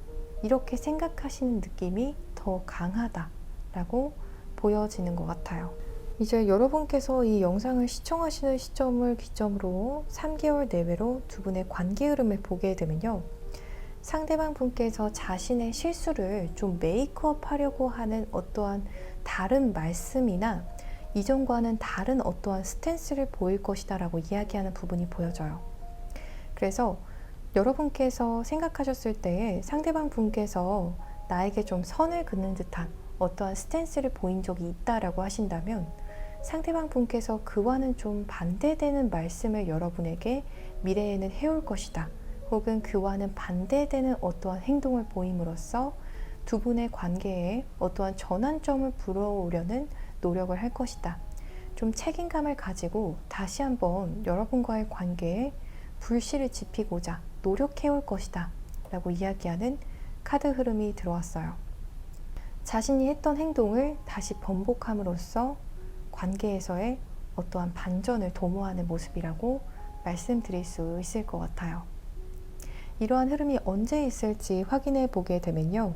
이렇게 생각하시는 느낌이 더 강하다라고 보여지는 것 같아요. 이제 여러분께서 이 영상을 시청하시는 시점을 기점으로 3개월 내외로 두 분의 관계 흐름을 보게 되면요. 상대방 분께서 자신의 실수를 좀 메이크업 하려고 하는 어떠한 다른 말씀이나 이전과는 다른 어떠한 스탠스를 보일 것이다 라고 이야기하는 부분이 보여져요. 그래서 여러분께서 생각하셨을 때에 상대방 분께서 나에게 좀 선을 긋는 듯한 어떠한 스탠스를 보인 적이 있다라고 하신다면 상대방 분께서 그와는 좀 반대되는 말씀을 여러분에게 미래에는 해올 것이다. 혹은 그와는 반대되는 어떠한 행동을 보임으로써 두 분의 관계에 어떠한 전환점을 불어오려는 노력을 할 것이다. 좀 책임감을 가지고 다시 한번 여러분과의 관계에 불씨를 지피고자 노력해올 것이다 라고 이야기하는 카드 흐름이 들어왔어요. 자신이 했던 행동을 다시 번복함으로써 관계에서의 어떠한 반전을 도모하는 모습이라고 말씀드릴 수 있을 것 같아요. 이러한 흐름이 언제 있을지 확인해 보게 되면요.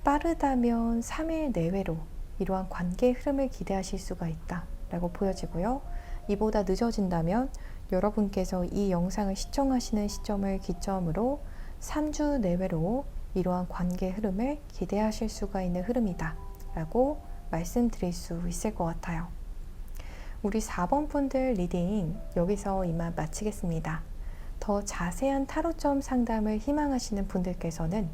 빠르다면 3일 내외로 이러한 관계 흐름을 기대하실 수가 있다 라고 보여지고요. 이보다 늦어진다면 여러분께서 이 영상을 시청하시는 시점을 기점으로 3주 내외로 이러한 관계 흐름을 기대하실 수가 있는 흐름이다 라고 말씀드릴 수 있을 것 같아요. 우리 4번 분들 리딩 여기서 이만 마치겠습니다. 더 자세한 타로점 상담을 희망하시는 분들께서는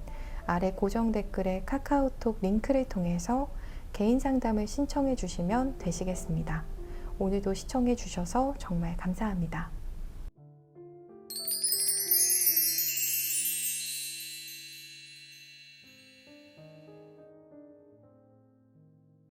아래 고정 댓글에 카카오톡 링크를 통해서 개인 상담을 신청해 주시면 되시겠습니다. 오늘도 시청해 주셔서 정말 감사합니다.